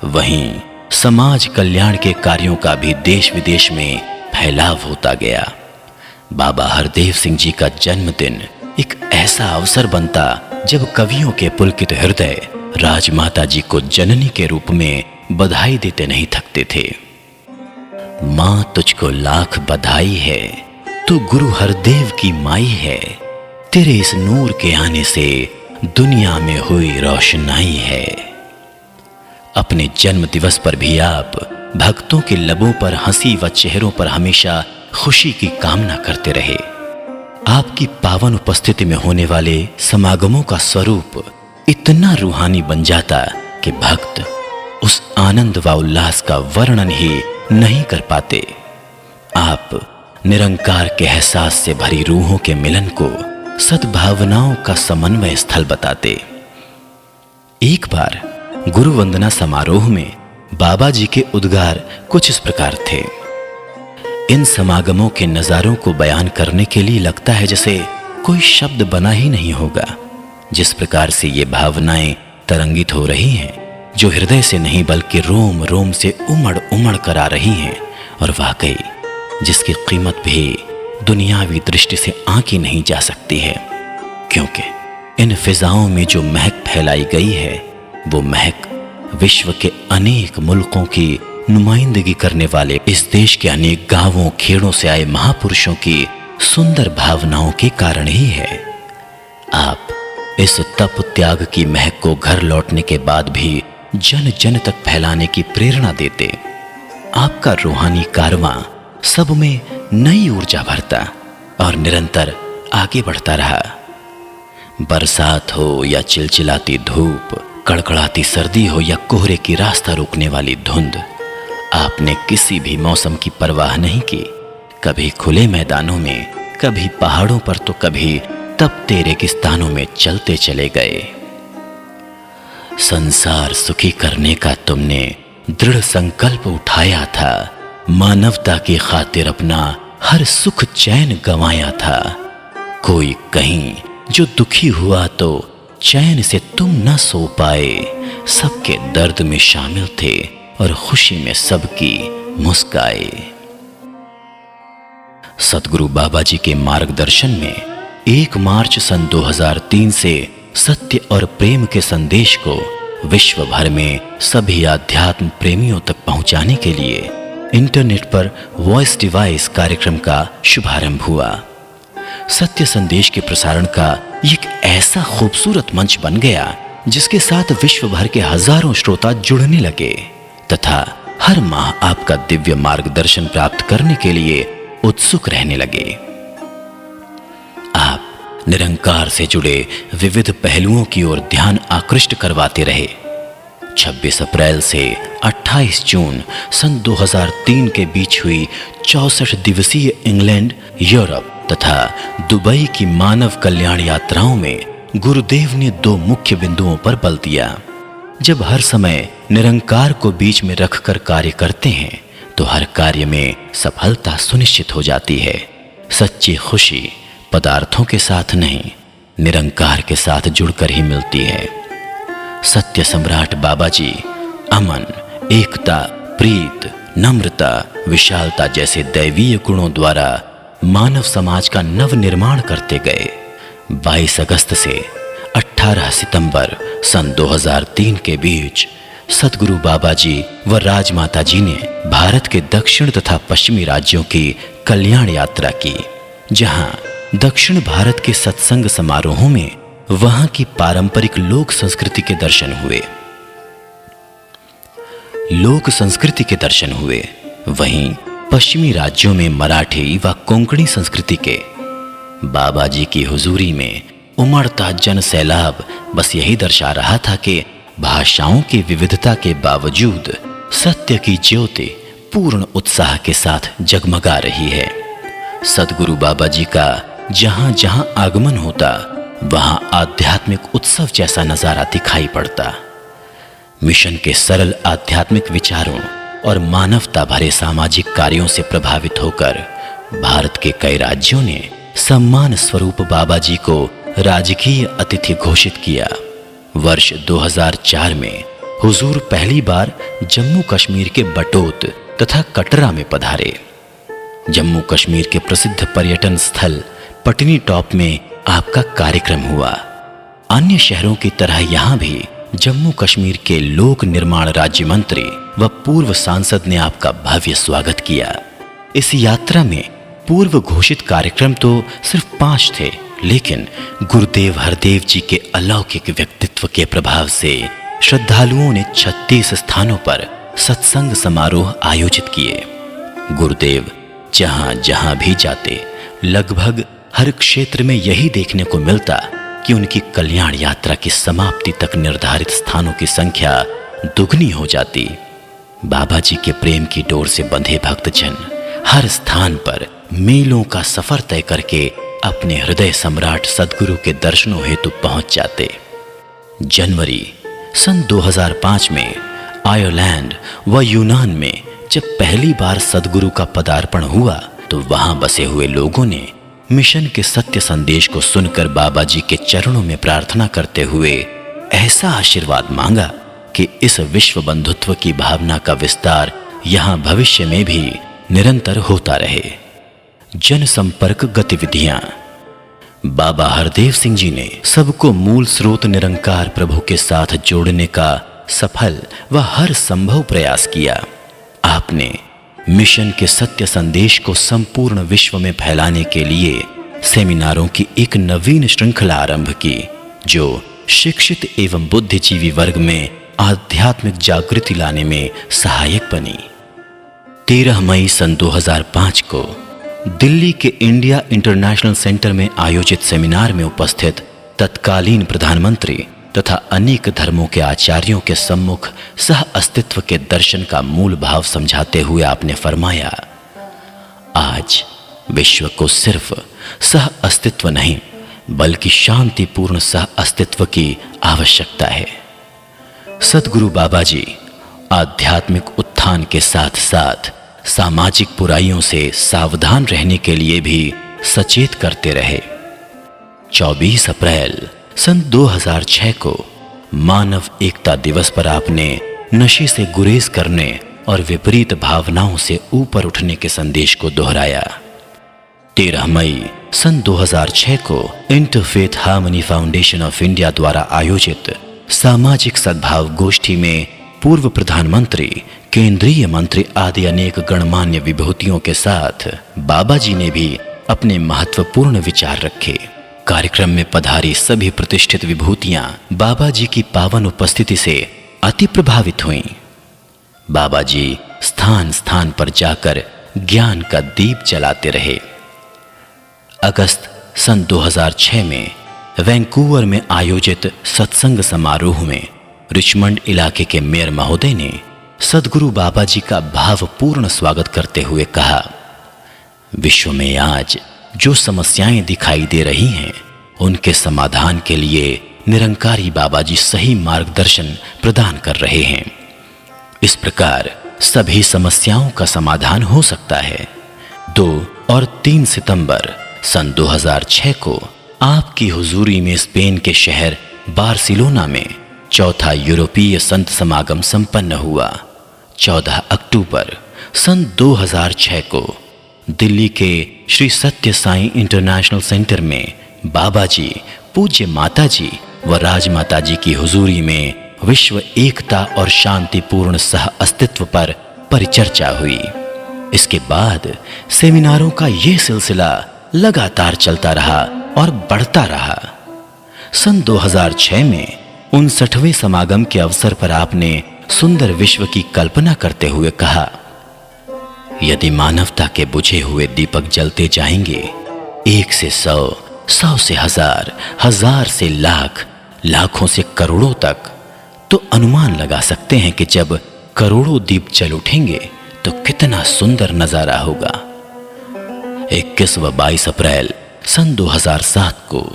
वहीं समाज कल्याण के कार्यों का भी देश विदेश में फैलाव होता गया। बाबा हरदेव सिंह जी का जन्मदिन एक ऐसा अवसर बनता जब कवियों के पुलकित हृदय राजमाता जी को जननी के रूप में बधाई देते नहीं थकते थे। मां तुझको लाख बधाई है, तू गुरु हरदेव की माई है, तेरे इस नूर के आने से दुनिया में हुई रोशनाई है। अपने जन्म दिवस पर भी आप भक्तों के लबों पर हंसी व चेहरों पर हमेशा खुशी की कामना करते रहे। आपकी पावन उपस्थिति में होने वाले समागमों का स्वरूप इतना रूहानी बन जाता कि भक्त उस आनंद व उल्लास का वर्णन ही नहीं कर पाते। आप निरंकार के एहसास से भरी रूहों के मिलन को सद्भावनाओं का समन्वय स्थल बताते। एक बार गुरु वंदना समारोह में बाबा जी के उद्गार कुछ इस प्रकार थे। इन समागमों के नजारों को बयान करने के लिए लगता है जैसे कोई शब्द बना ही नहीं होगा। जिस प्रकार से ये भावनाएं तरंगित हो रही हैं, जो हृदय से नहीं बल्कि रोम रोम से उमड़ उमड़ कर आ रही हैं, और वाकई जिसकी कीमत भी दुनियावी दृष्टि से आंकी नहीं जा सकती है, क्योंकि इन फिजाओं में जो महक फैलाई गई है वो महक विश्व के अनेक मुल्कों की नुमाइंदगी करने वाले इस देश के अनेक गांवों खेड़ों से आए महापुरुषों की सुंदर भावनाओं के कारण ही है। आप इस तप त्याग की महक को घर लौटने के बाद भी जन जन तक फैलाने की प्रेरणा देते। आपका रूहानी कारवां सब में नई ऊर्जा भरता और निरंतर आगे बढ़ता रहा। बरसात हो या चिलचिलाती धूप, कड़कड़ाती सर्दी हो या कोहरे की रास्ता रोकने वाली धुंध, आपने किसी भी मौसम की परवाह नहीं की। कभी खुले मैदानों में, कभी पहाड़ों पर तो कभी तपते रेगिस्तानों में चलते चले गए। संसार सुखी करने का तुमने दृढ़ संकल्प उठाया था, मानवता की खातिर अपना हर सुख चैन गंवाया था। कोई कहीं जो दुखी हुआ तो चैन से तुम न सो पाए, सबके दर्द में शामिल थे और खुशी में सबकी मुस्काए। सतगुरु बाबा जी के मार्गदर्शन में 1 मार्च सन 2003 से सत्य और प्रेम के संदेश को विश्व भर में सभी आध्यात्म प्रेमियों तक पहुंचाने के लिए इंटरनेट पर वॉइस डिवाइस कार्यक्रम का शुभारंभ हुआ। सत्य संदेश के प्रसारण का एक ऐसा खूबसूरत मंच बन गया जिसके साथ विश्व भर के हजारों श्रोता जुड़ने लगे तथा हर माह आपका दिव्य मार्गदर्शन प्राप्त करने के लिए उत्सुक रहने लगे। आप निरंकार से जुड़े विविध पहलुओं की ओर ध्यान आकृष्ट करवाते रहे। 26 अप्रैल से 28 जून सन 2003 के बीच हुई 64 दिवसीय इंग्लैंड, यूरोप तथा दुबई की मानव कल्याण यात्राओं में गुरुदेव ने 2 मुख्य बिंदुओं पर बल दिया। जब हर समय निरंकार को बीच में रखकर कार्य करते हैं तो हर कार्य में सफलता सुनिश्चित हो जाती है। सच्ची खुशी पदार्थों के साथ नहीं, निरंकार के साथ जुड़कर ही मिलती है। सत्य सम्राट बाबा जी अमन, एकता, प्रीत, नम्रता, विशालता जैसे दैवीय गुणों द्वारा मानव समाज का नव निर्माण करते गए। 22 अगस्त से 18 सितंबर सन 2003 के बीच सतगुरु बाबा जी व राजमाता जी ने भारत के दक्षिण तथा पश्चिमी राज्यों की कल्याण यात्रा की, जहां दक्षिण भारत के सत्संग समारोहों में वहां की पारंपरिक लोक संस्कृति के दर्शन हुए। वहीं पश्चिमी राज्यों में मराठी व कोंकणी संस्कृति के। बाबा जी की हुजूरी में उमड़ता जन सैलाब बस यही दर्शा रहा था कि भाषाओं की विविधता के बावजूद सत्य की ज्योति पूर्ण उत्साह के साथ जगमगा रही है। सतगुरु बाबा जी का जहां जहां आगमन होता वहां आध्यात्मिक उत्सव जैसा नजारा दिखाई पड़ता। मिशन के सरल आध्यात्मिक विचारों और मानवता भरे सामाजिक कार्यों से प्रभावित होकर भारत के कई राज्यों ने सम्मान स्वरूप बाबा जी को राजकीय अतिथि घोषित किया। वर्ष 2004 में हुजूर पहली बार जम्मू कश्मीर के बटोत तथा कटरा में पधारे। जम्मू कश्मीर के प्रसिद्ध पर्यटन स्थल पटनी टॉप में आपका कार्यक्रम हुआ। अन्य शहरों की तरह यहां भी जम्मू कश्मीर के लोक निर्माण राज्य मंत्री व पूर्व सांसद ने आपका भव्य स्वागत किया। इस यात्रा में पूर्व घोषित कार्यक्रम तो सिर्फ 5 थे, लेकिन गुरुदेव हरदेव जी के अलौकिक व्यक्तित्व के प्रभाव से श्रद्धालुओं ने 36 स्थानों पर सत्संग समारोह आयोजित किए। गुरुदेव जहां जहां भी जाते लगभग हर क्षेत्र में यही देखने को मिलता कि उनकी कल्याण यात्रा की समाप्ति तक निर्धारित स्थानों की संख्या दुगनी हो जाती। बाबा जी के प्रेम की डोर से बंधे भक्तजन हर स्थान पर मीलों का सफर तय करके अपने हृदय सम्राट सदगुरु के दर्शनों हेतु पहुंच जाते। जनवरी सन 2005 में आयरलैंड व यूनान में जब पहली बार सदगुरु का पदार्पण हुआ तो वहां बसे हुए लोगों ने मिशन के सत्य संदेश को सुनकर बाबा जी के चरणों में प्रार्थना करते हुए ऐसा आशीर्वाद मांगा कि इस विश्व बंधुत्व की भावना का विस्तार यहां भविष्य में भी निरंतर होता रहे। जनसंपर्क गतिविधियां। बाबा हरदेव सिंह जी ने सबको मूल स्रोत निरंकार प्रभु के साथ जोड़ने का सफल व हर संभव प्रयास किया। आपने मिशन के सत्य संदेश को संपूर्ण विश्व में फैलाने के लिए सेमिनारों की एक नवीन श्रृंखला आरंभ की, जो शिक्षित एवं बुद्धिजीवी वर्ग में आध्यात्मिक जागृति लाने में सहायक बनी। 13 मई सन 2005 को दिल्ली के इंडिया इंटरनेशनल सेंटर में आयोजित सेमिनार में उपस्थित तत्कालीन प्रधानमंत्री तथा अनेक धर्मों के आचार्यों के सम्मुख सह अस्तित्व के दर्शन का मूल भाव समझाते हुए आपने फरमाया, आज विश्व को सिर्फ सह अस्तित्व नहीं बल्कि शांतिपूर्ण सह अस्तित्व की आवश्यकता है। सद्गुरु बाबा जी आध्यात्मिक उत्थान के साथ साथ सामाजिक बुराइयों से सावधान रहने के लिए भी सचेत करते रहे। 24 अप्रैल सन 2006 को मानव एकता दिवस पर आपने नशे से गुरेज करने और विपरीत भावनाओं से ऊपर उठने के संदेश को दोहराया। 13 मई सन 2006 को interfaith harmony foundation of India द्वारा आयोजित सामाजिक सद्भाव गोष्ठी में पूर्व प्रधानमंत्री, केंद्रीय मंत्री आदि अनेक गणमान्य विभूतियों के साथ बाबा जी ने भी अपने महत्वपूर्ण विचार रखे। कार्यक्रम में पधारी सभी प्रतिष्ठित विभूतियां बाबा जी की पावन उपस्थिति से अति प्रभावित हुईं। बाबा जी स्थान स्थान पर जाकर ज्ञान का दीप जलाते रहे। अगस्त सन 2006 में वैंकूवर में आयोजित सत्संग समारोह में रिचमंड इलाके के मेयर महोदय ने सद्गुरु बाबा जी का भावपूर्ण स्वागत करते हुए कहा, विश्व में आज जो समस्याएं दिखाई दे रही हैं, उनके समाधान के लिए निरंकारी बाबा जी सही मार्गदर्शन प्रदान कर रहे हैं। इस प्रकार सभी समस्याओं का समाधान हो सकता है। 2 और 3 सितंबर सन 2006 को आपकी हुजूरी में स्पेन के शहर बार्सिलोना में चौथा यूरोपीय संत समागम संपन्न हुआ। 14 अक्टूबर सन 2006 को दिल्ली के श्री सत्य साईं इंटरनेशनल सेंटर में बाबा जी, पूज्य माता जी व राजमाता जी की हुजूरी में विश्व एकता और शांतिपूर्ण सह अस्तित्व पर परिचर्चा हुई। इसके बाद सेमिनारों का यह सिलसिला लगातार चलता रहा और बढ़ता रहा। सन 2006 में 59वें समागम के अवसर पर आपने सुंदर विश्व की कल्पना करते हुए कहा, यदि मानवता के बुझे हुए दीपक जलते जाएंगे 1 से 100, 100 से 1000, 1000 से लाख, लाखों से करोड़ों तक, तो अनुमान लगा सकते हैं कि जब करोड़ों दीप जल उठेंगे तो कितना सुंदर नजारा होगा। 21 व 22 अप्रैल सन 2007 को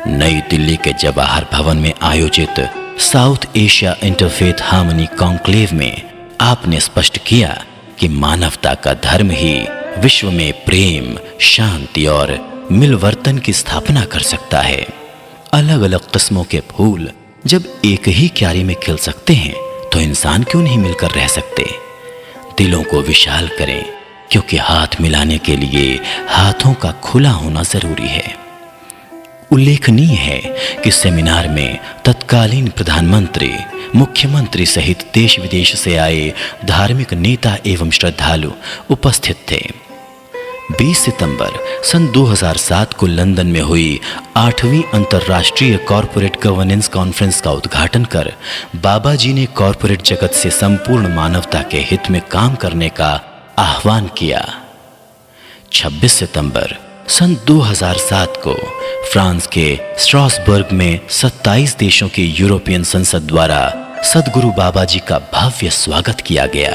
नई दिल्ली के जवाहर भवन में आयोजित south Asia interfaith harmony conclave में आपने स्पष्ट किया कि मानवता का धर्म ही विश्व में प्रेम, शांति और मिलवर्तन की स्थापना कर सकता है। अलग अलग किस्मों के फूल जब एक ही क्यारी में खिल सकते हैं तो इंसान क्यों नहीं मिलकर रह सकते। दिलों को विशाल करें, क्योंकि हाथ मिलाने के लिए हाथों का खुला होना जरूरी है। उल्लेखनीय है कि सेमिनार में तत्कालीन प्रधानमंत्री, मुख्यमंत्री सहित देश विदेश से आए धार्मिक नेता एवं श्रद्धालु उपस्थित थे। 20 सितंबर सन 2007 को लंदन में हुई 8वीं अंतर्राष्ट्रीय कॉरपोरेट गवर्नेंस कॉन्फ्रेंस का उद्घाटन कर बाबा जी ने कॉरपोरेट जगत से संपूर्ण मानवता के हित में काम करने का आह्वान किया। 26 सितंबर सन 2007 को फ्रांस के स्ट्रासबर्ग में 27 देशों की यूरोपियन संसद द्वारा सद्गुरु बाबा जी का भव्य स्वागत किया गया।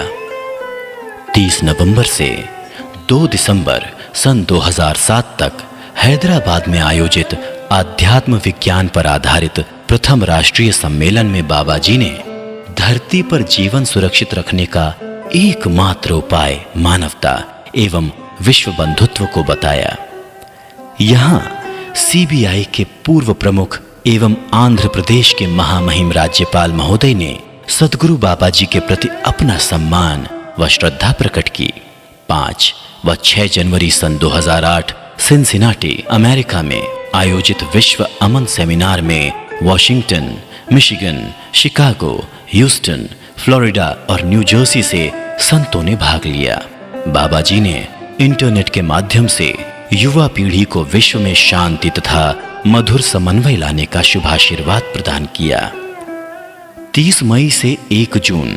30 नवंबर से 2 दिसंबर सन 2007 तक हैदराबाद में आयोजित आध्यात्म विज्ञान पर आधारित प्रथम राष्ट्रीय सम्मेलन में बाबा जी ने धरती पर जीवन सुरक्षित रखने का एकमात्र उपाय मानवता एवं विश्व बंधुत्व को बताया। यहाँ सीबीआई के पूर्व प्रमुख एवं आंध्र प्रदेश के महामहिम राज्यपाल महोदय ने सद्गुरु बाबा जी के प्रति अपना सम्मान व श्रद्धा प्रकट की। 5 व 6 जनवरी सन 2008 सिनसिनाटी, अमेरिका में आयोजित विश्व अमन सेमिनार में Washington, Michigan, Chicago, Houston, Florida और न्यू जर्सी से संतों ने भाग लिया। बाबा जी ने इंटरनेट के माध्यम से युवा पीढ़ी को विश्व में शांति तथा मधुर समन्वय लाने का शुभाशीर्वाद प्रदान किया। 30 मई से 1 जून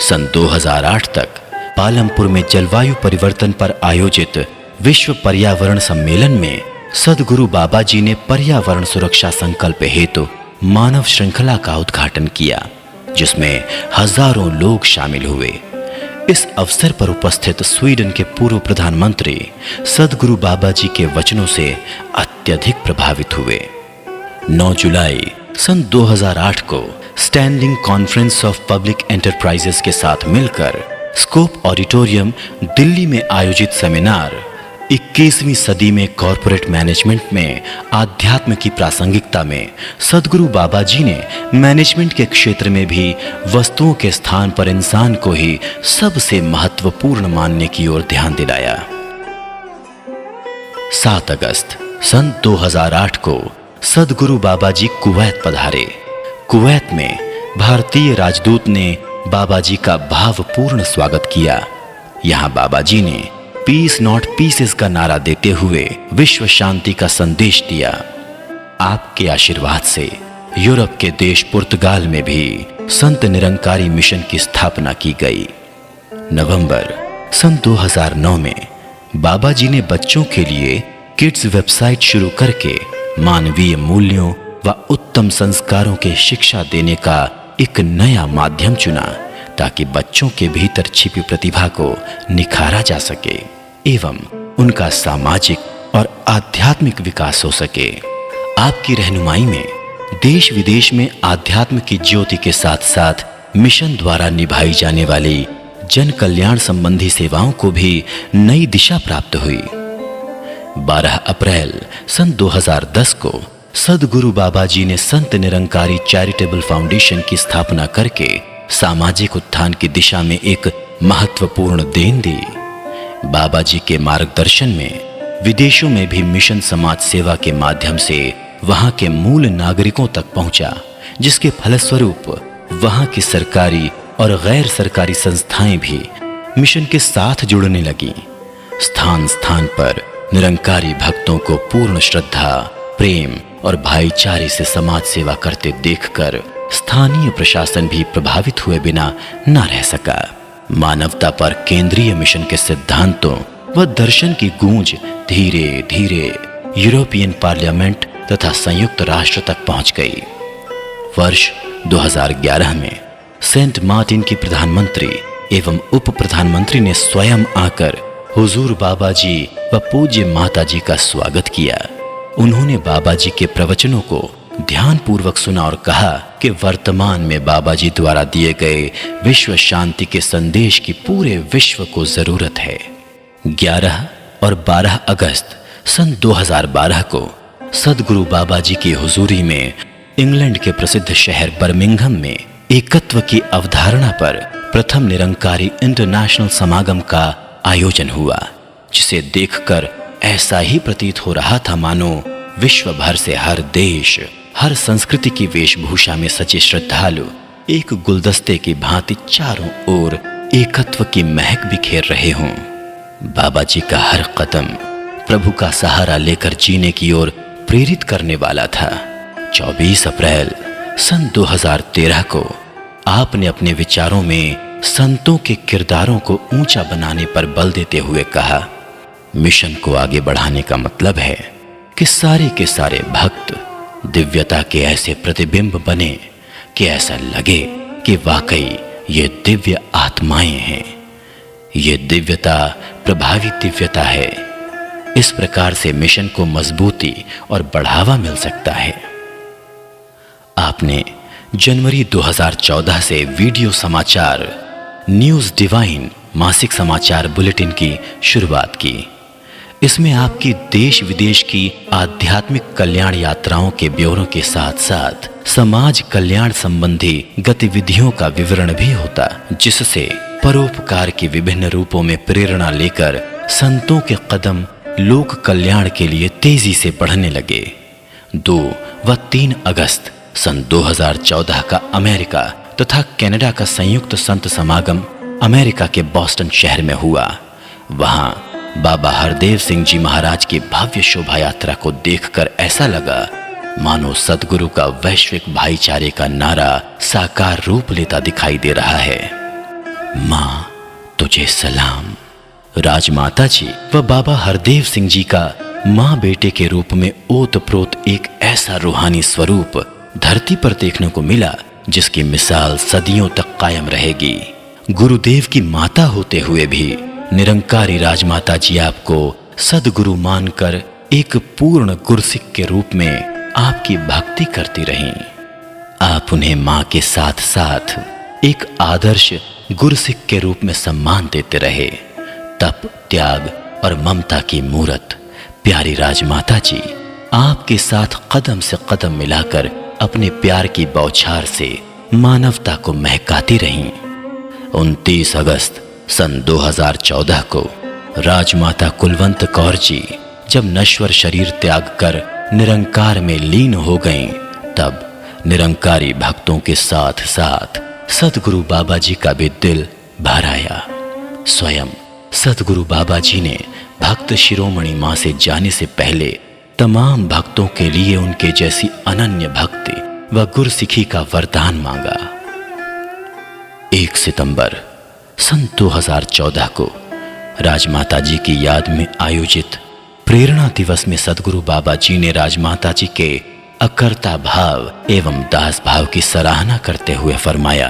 सन 2008 तक पालमपुर में जलवायु परिवर्तन पर आयोजित विश्व पर्यावरण सम्मेलन में सद्गुरु बाबा जी ने पर्यावरण सुरक्षा संकल्प हेतु मानव श्रृंखला का उद्घाटन किया, जिसमें हजारों लोग शामिल हुए। इस अवसर पर उपस्थित स्वीडन के पूर्व प्रधानमंत्री सद्गुरु बाबा जी के वचनों से अत्यधिक प्रभावित हुए। 9 जुलाई सन 2008 को standing conference of public enterprises के साथ मिलकर स्कोप ऑडिटोरियम दिल्ली में आयोजित सेमिनार 21वीं सदी में कॉरपोरेट मैनेजमेंट में आध्यात्म की प्रासंगिकता में सद्गुरु बाबा जी ने मैनेजमेंट के क्षेत्र में भी वस्तुओं के स्थान पर इंसान को ही सबसे महत्वपूर्ण मानने की ओर ध्यान दिलाया। 7 अगस्त सन 2008 को सद्गुरु बाबा जी कुवैत पधारे। कुवैत में भारतीय राजदूत ने बाबा जी का भावपूर्ण स्वागत किया। यहां बाबा जी ने पीस नॉट पीसेस का नारा देते हुए विश्व शांति का संदेश दिया। आपके आशीर्वाद से यूरोप के देश पुर्तगाल में भी संत निरंकारी मिशन की स्थापना की गई। नवंबर सन 2009 में बाबा जी ने बच्चों के लिए किड्स वेबसाइट शुरू करके मानवीय मूल्यों व उत्तम संस्कारों के शिक्षा देने का एक नया माध्यम चुना ताकि बच्चों के भीतर छिपी प्रतिभा को निखारा जा सके एवं उनका सामाजिक और आध्यात्मिक विकास हो सके। आपकी रहनुमाई में देश विदेश में आध्यात्म की ज्योति के साथ साथ मिशन द्वारा निभाई जाने वाली जन कल्याण संबंधी सेवाओं को भी नई दिशा प्राप्त हुई। 12 अप्रैल सन 2010 को सद्गुरु बाबा जी ने संत निरंकारी चैरिटेबल फाउंडेशन की स्थापना करके सामाजिक उत्थान की दिशा में एक महत्वपूर्ण देन दी। बाबा जी के मार्गदर्शन में विदेशों में भी मिशन समाज सेवा के माध्यम से वहां के मूल नागरिकों तक पहुंचा, जिसके फलस्वरूप वहां की सरकारी और गैर सरकारी संस्थाएं भी मिशन के साथ जुड़ने लगी। स्थान स्थान पर निरंकारी भक्तों को पूर्ण श्रद्धा, प्रेम और भाईचारे से समाज सेवा करते देखकर स्थानीय प्रशासन भी प्रभावित हुए बिना न रह सका। मानवता पर केंद्रीय मिशन के सिद्धांतों व दर्शन की गूंज धीरे धीरे यूरोपियन पार्लियामेंट तथा संयुक्त राष्ट्र तक पहुंच गई। वर्ष 2011 में सेंट मार्टिन की प्रधानमंत्री एवं उप प्रधानमंत्री ने स्वयं आकर हुजूर बाबा जी व पूज्य माता जी का स्वागत किया। उन्होंने बाबा जी के प्रवचनों को ध्यान पूर्वक सुना और कहा कि वर्तमान में बाबा जी द्वारा दिए गए विश्व शांति के संदेश की पूरे विश्व को जरूरत है। 11 और 12 अगस्त सन 2012 को सद्गुरु बाबा जी की हुजूरी में इंग्लैंड के प्रसिद्ध शहर बर्मिंघम में एकत्व की अवधारणा पर प्रथम निरंकारी इंटरनेशनल समागम का आयोजन हुआ, जिसे देखकर ऐसा ही प्रतीत हो रहा था मानो विश्व भर से हर देश, हर संस्कृति की वेशभूषा में सचे श्रद्धालु एक गुलदस्ते की भांति चारों ओर एकत्व की महक बिखेर रहे हों। बाबा जी का हर कदम प्रभु का सहारा लेकर जीने की ओर प्रेरित करने वाला था। 24 अप्रैल सन 2013 को आपने अपने विचारों में संतों के किरदारों को ऊंचा बनाने पर बल देते हुए कहा, मिशन को आगे बढ़ाने का मतलब है कि सारे के सारे भक्त दिव्यता के ऐसे प्रतिबिंब बने कि ऐसा लगे कि वाकई ये दिव्य आत्माएं हैं। ये दिव्यता प्रभावी दिव्यता है। इस प्रकार से मिशन को मजबूती और बढ़ावा मिल सकता है। आपने जनवरी 2014 से वीडियो समाचार न्यूज डिवाइन मासिक समाचार बुलेटिन की शुरुआत की। इसमें आपकी देश विदेश की आध्यात्मिक कल्याण यात्राओं के ब्यौरों के साथ साथ समाज कल्याण संबंधी गतिविधियों का विवरण भी होता, जिससे परोपकार के विभिन्न रूपों में प्रेरणा लेकर संतों के कदम लोक कल्याण के लिए तेजी से बढ़ने लगे। 2 व 3 अगस्त सन 2014 का अमेरिका तथा कनाडा का संयुक्त संत समागम अमेरिका के बॉस्टन शहर में हुआ। वहां बाबा हरदेव सिंह जी महाराज की भव्य शोभा यात्रा को देखकर ऐसा लगा मानो सद्गुरु का वैश्विक भाईचारे का नारा साकार रूप लेता दिखाई दे रहा है। मां तुझे सलाम। राजमाता जी व बाबा हरदेव सिंह जी का मां बेटे के रूप में ओतप्रोत एक ऐसा रूहानी स्वरूप धरती पर देखने को मिला जिसकी मिसाल सदियों तक कायम रहेगी। गुरुदेव की माता होते हुए भी निरंकारी राजमाता जी आपको सदगुरु मानकर एक पूर्ण गुरसिक के रूप में आपकी भक्ति करती रहीं। आप उन्हें मां के साथ साथ एक आदर्श गुरसिक के रूप में सम्मान देते रहे। तप, त्याग और ममता की मूरत प्यारी राजमाता जी आपके साथ कदम से कदम मिलाकर अपने प्यार की बौछार से मानवता को महकाती रहीं। 29 अगस्त सन 2014 को राजमाता कुलवंत कौर जी जब नश्वर शरीर त्याग कर निरंकार में लीन हो गईं, तब निरंकारी भक्तों के साथ साथ सद्गुरु बाबा जी का भी दिल भर आया। स्वयं सद्गुरु बाबा जी ने भक्त शिरोमणि मां से जाने से पहले तमाम भक्तों के लिए उनके जैसी अनन्य भक्ति व गुरसिखी का वरदान मांगा। 1 सितंबर सन 2014 को राजमाता जी की याद में आयोजित प्रेरणा दिवस में सद्गुरु बाबा जी ने राजमाता जी के अकर्ता भाव एवं दास भाव की सराहना करते हुए फरमाया,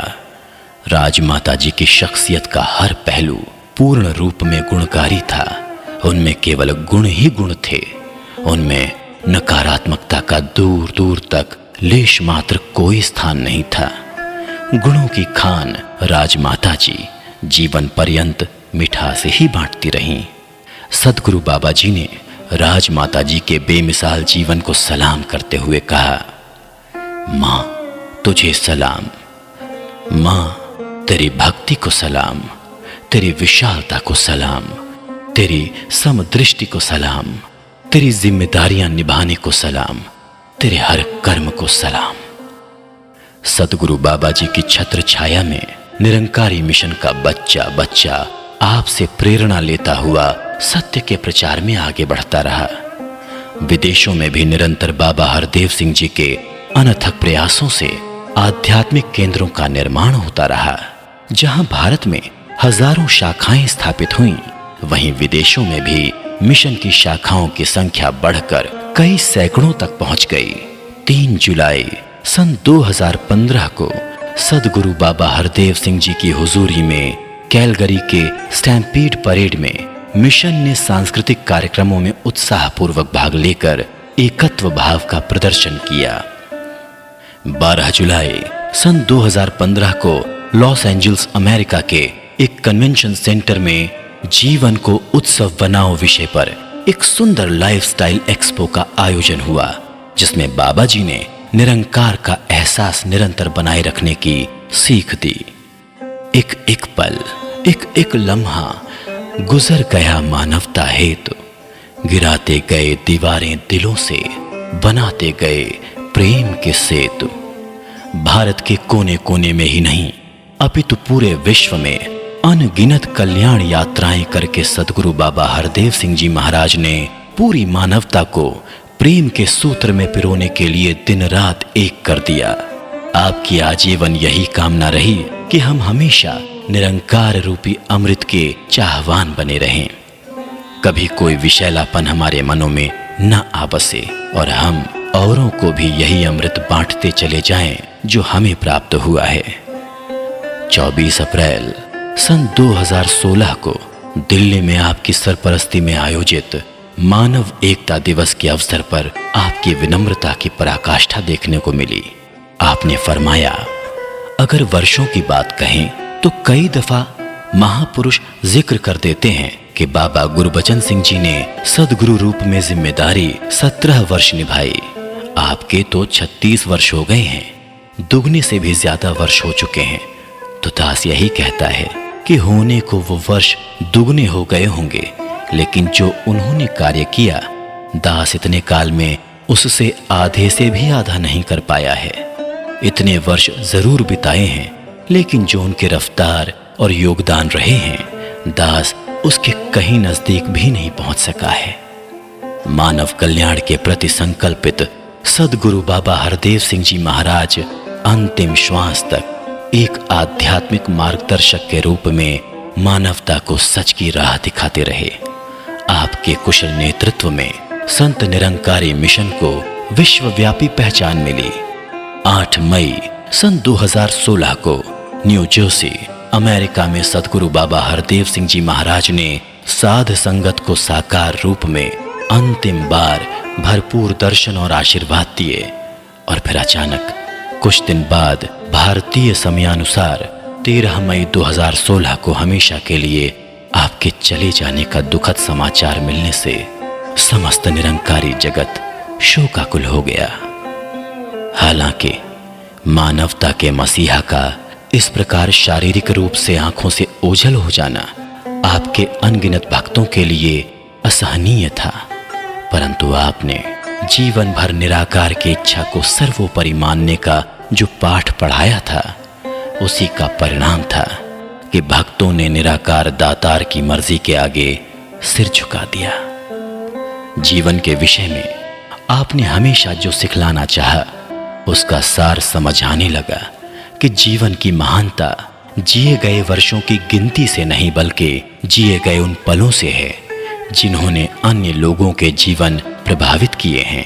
राजमाता जी की शख्सियत का हर पहलू पूर्ण रूप में गुणकारी था। उनमें केवल गुण ही गुण थे। उनमें नकारात्मकता का दूर दूर तक लेश मात्र कोई स्थान नहीं था। गुणों की खान राजमाता जी जीवन पर्यंत मिठास ही बांटती रहीं। सद्गुरु बाबा जी ने राजमाता जी के बेमिसाल जीवन को सलाम करते हुए कहा, मां तुझे सलाम, मां तेरी भक्ति को सलाम, तेरी विशालता को सलाम, तेरी समदृष्टि को सलाम, तेरी जिम्मेदारियां निभाने को सलाम, तेरे हर कर्म को सलाम। सद्गुरु बाबा जी की छत्र छाया में निरंकारी मिशन का बच्चा बच्चा आपसे प्रेरणा लेता हुआ सत्य के प्रचार में आगे बढ़ता रहा। विदेशों में भी निरंतर बाबा हरदेव सिंह जी के अनथक प्रयासों से आध्यात्मिक केंद्रों का निर्माण होता रहा। जहां भारत में हजारों शाखाएं स्थापित हुईं, वहीं विदेशों में भी मिशन की शाखाओं की संख्या बढ़कर कई सैकड़ों तक पहुंच गई। 3 जुलाई सन 2015 को सद्गुरु बाबा हरदेव सिंह जी की हुजूरी में कैलगरी के स्टैम्पीड परेड में मिशन ने सांस्कृतिक कार्यक्रमों में उत्साहपूर्वक भाग लेकर एकत्व भाव का प्रदर्शन किया। 12 जुलाई सन 2015 को लॉस एंजल्स अमेरिका के एक कन्वेंशन सेंटर में जीवन को उत्सव बनाओ विषय पर एक सुंदर लाइफस्टाइल एक्सपो का आयोजन हुआ, जिसमें बाबा जी ने निरंकार का एहसास निरंतर बनाए रखने की सीख दी। एक एक पल, एक एक लम्हा गुजर गया मानवता हेतु, गिराते गए दीवारें दिलों से, बनाते गए प्रेम के सेतु। भारत के कोने कोने में ही नहीं अपितु पूरे विश्व में अनगिनत कल्याण यात्राएं करके सद्गुरु बाबा हरदेव सिंह जी महाराज ने पूरी मानवता को प्रेम के सूत्र में पिरोने के लिए दिन रात एक कर दिया। आपकी आजीवन यही कामना रही कि हम हमेशा निरंकार रूपी अमृत के चाहवान बने रहें। कभी कोई विषैलापन हमारे मनों में न आ बसे और हम औरों को भी यही अमृत बांटते चले जाएं जो हमें प्राप्त हुआ है। 24 अप्रैल सन 2016 को दिल्ली में आपकी सरपरस्ती में आयोजित मानव एकता दिवस के अवसर पर आपकी विनम्रता की पराकाष्ठा देखने को मिली। आपने फरमाया, अगर वर्षों की बात कहें तो कई दफा महापुरुष जिक्र कर देते हैं कि बाबा गुरबचन सिंह जी ने सद्गुरु रूप में जिम्मेदारी 17 वर्ष निभाई। आपके तो 36 वर्ष हो गए हैं, दुगने से भी ज्यादा वर्ष हो चुके हैं। तो दास यही कहता है कि होने को वो वर्ष दुगने हो गए होंगे, लेकिन जो उन्होंने कार्य किया दास इतने काल में उससे आधे से भी आधा नहीं कर पाया है। इतने वर्ष जरूर बिताए हैं, लेकिन जो उनके रफ्तार और योगदान रहे हैं दास उसके कहीं नजदीक भी नहीं पहुंच सका है। मानव कल्याण के प्रति संकल्पित सद्गुरु बाबा हरदेव सिंह जी महाराज अंतिम श्वास तक एक आध्यात्मिक मार्गदर्शक के रूप में मानवता को सच की राह दिखाते रहे। आपके कुशल नेतृत्व में संत निरंकारी मिशन को विश्वव्यापी पहचान मिली। 8 मई सन 2016 को न्यू जर्सी अमेरिका में सद्गुरु बाबा हरदेव सिंह जी महाराज ने साध संगत को साकार रूप में अंतिम बार भरपूर दर्शन और आशीर्वाद दिए और फिर अचानक कुछ दिन बाद भारतीय समयानुसार 13 मई 2016 को हमेशा के लिए आपके चले जाने का दुखद समाचार मिलने से समस्त निरंकारी जगत शोकाकुल हो गया। हालांकि मानवता के मसीहा का इस प्रकार शारीरिक रूप से आंखों से ओझल हो जाना आपके अनगिनत भक्तों के लिए असहनीय था, परंतु आपने जीवन भर निराकार की इच्छा को सर्वोपरि मानने का जो पाठ पढ़ाया था, उसी का परिणाम था कि भक्तों ने निराकार दातार की मर्जी के आगे सिर झुका दिया। जीवन के विषय में आपने हमेशा जो सिखलाना चाहा, उसका सार समझ आने लगा कि जीवन की महानता जिए गए वर्षों की गिनती से नहीं बल्कि जिए गए उन पलों से है जिन्होंने अन्य लोगों के जीवन प्रभावित किए हैं।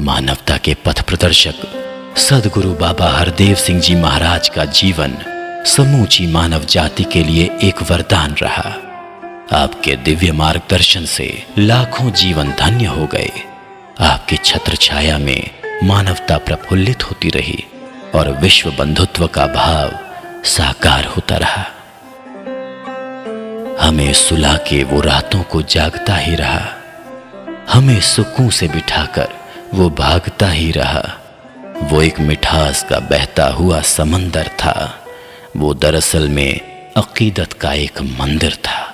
मानवता के पथ प्रदर्शक सद्गुरु बाबा हरदेव सिंह जी महाराज का जीवन समूची मानव जाति के लिए एक वरदान रहा। आपके दिव्य मार्गदर्शन से लाखों जीवन धन्य हो गए। आपकी छत्र छाया में मानवता प्रफुल्लित होती रही और विश्व बंधुत्व का भाव साकार होता रहा। हमें सुला के वो रातों को जागता ही रहा, हमें सुकून से बिठाकर वो भागता ही रहा। वो एक मिठास का बहता हुआ समंदर था, वो दरअसल में अकीदत का एक मंदिर था।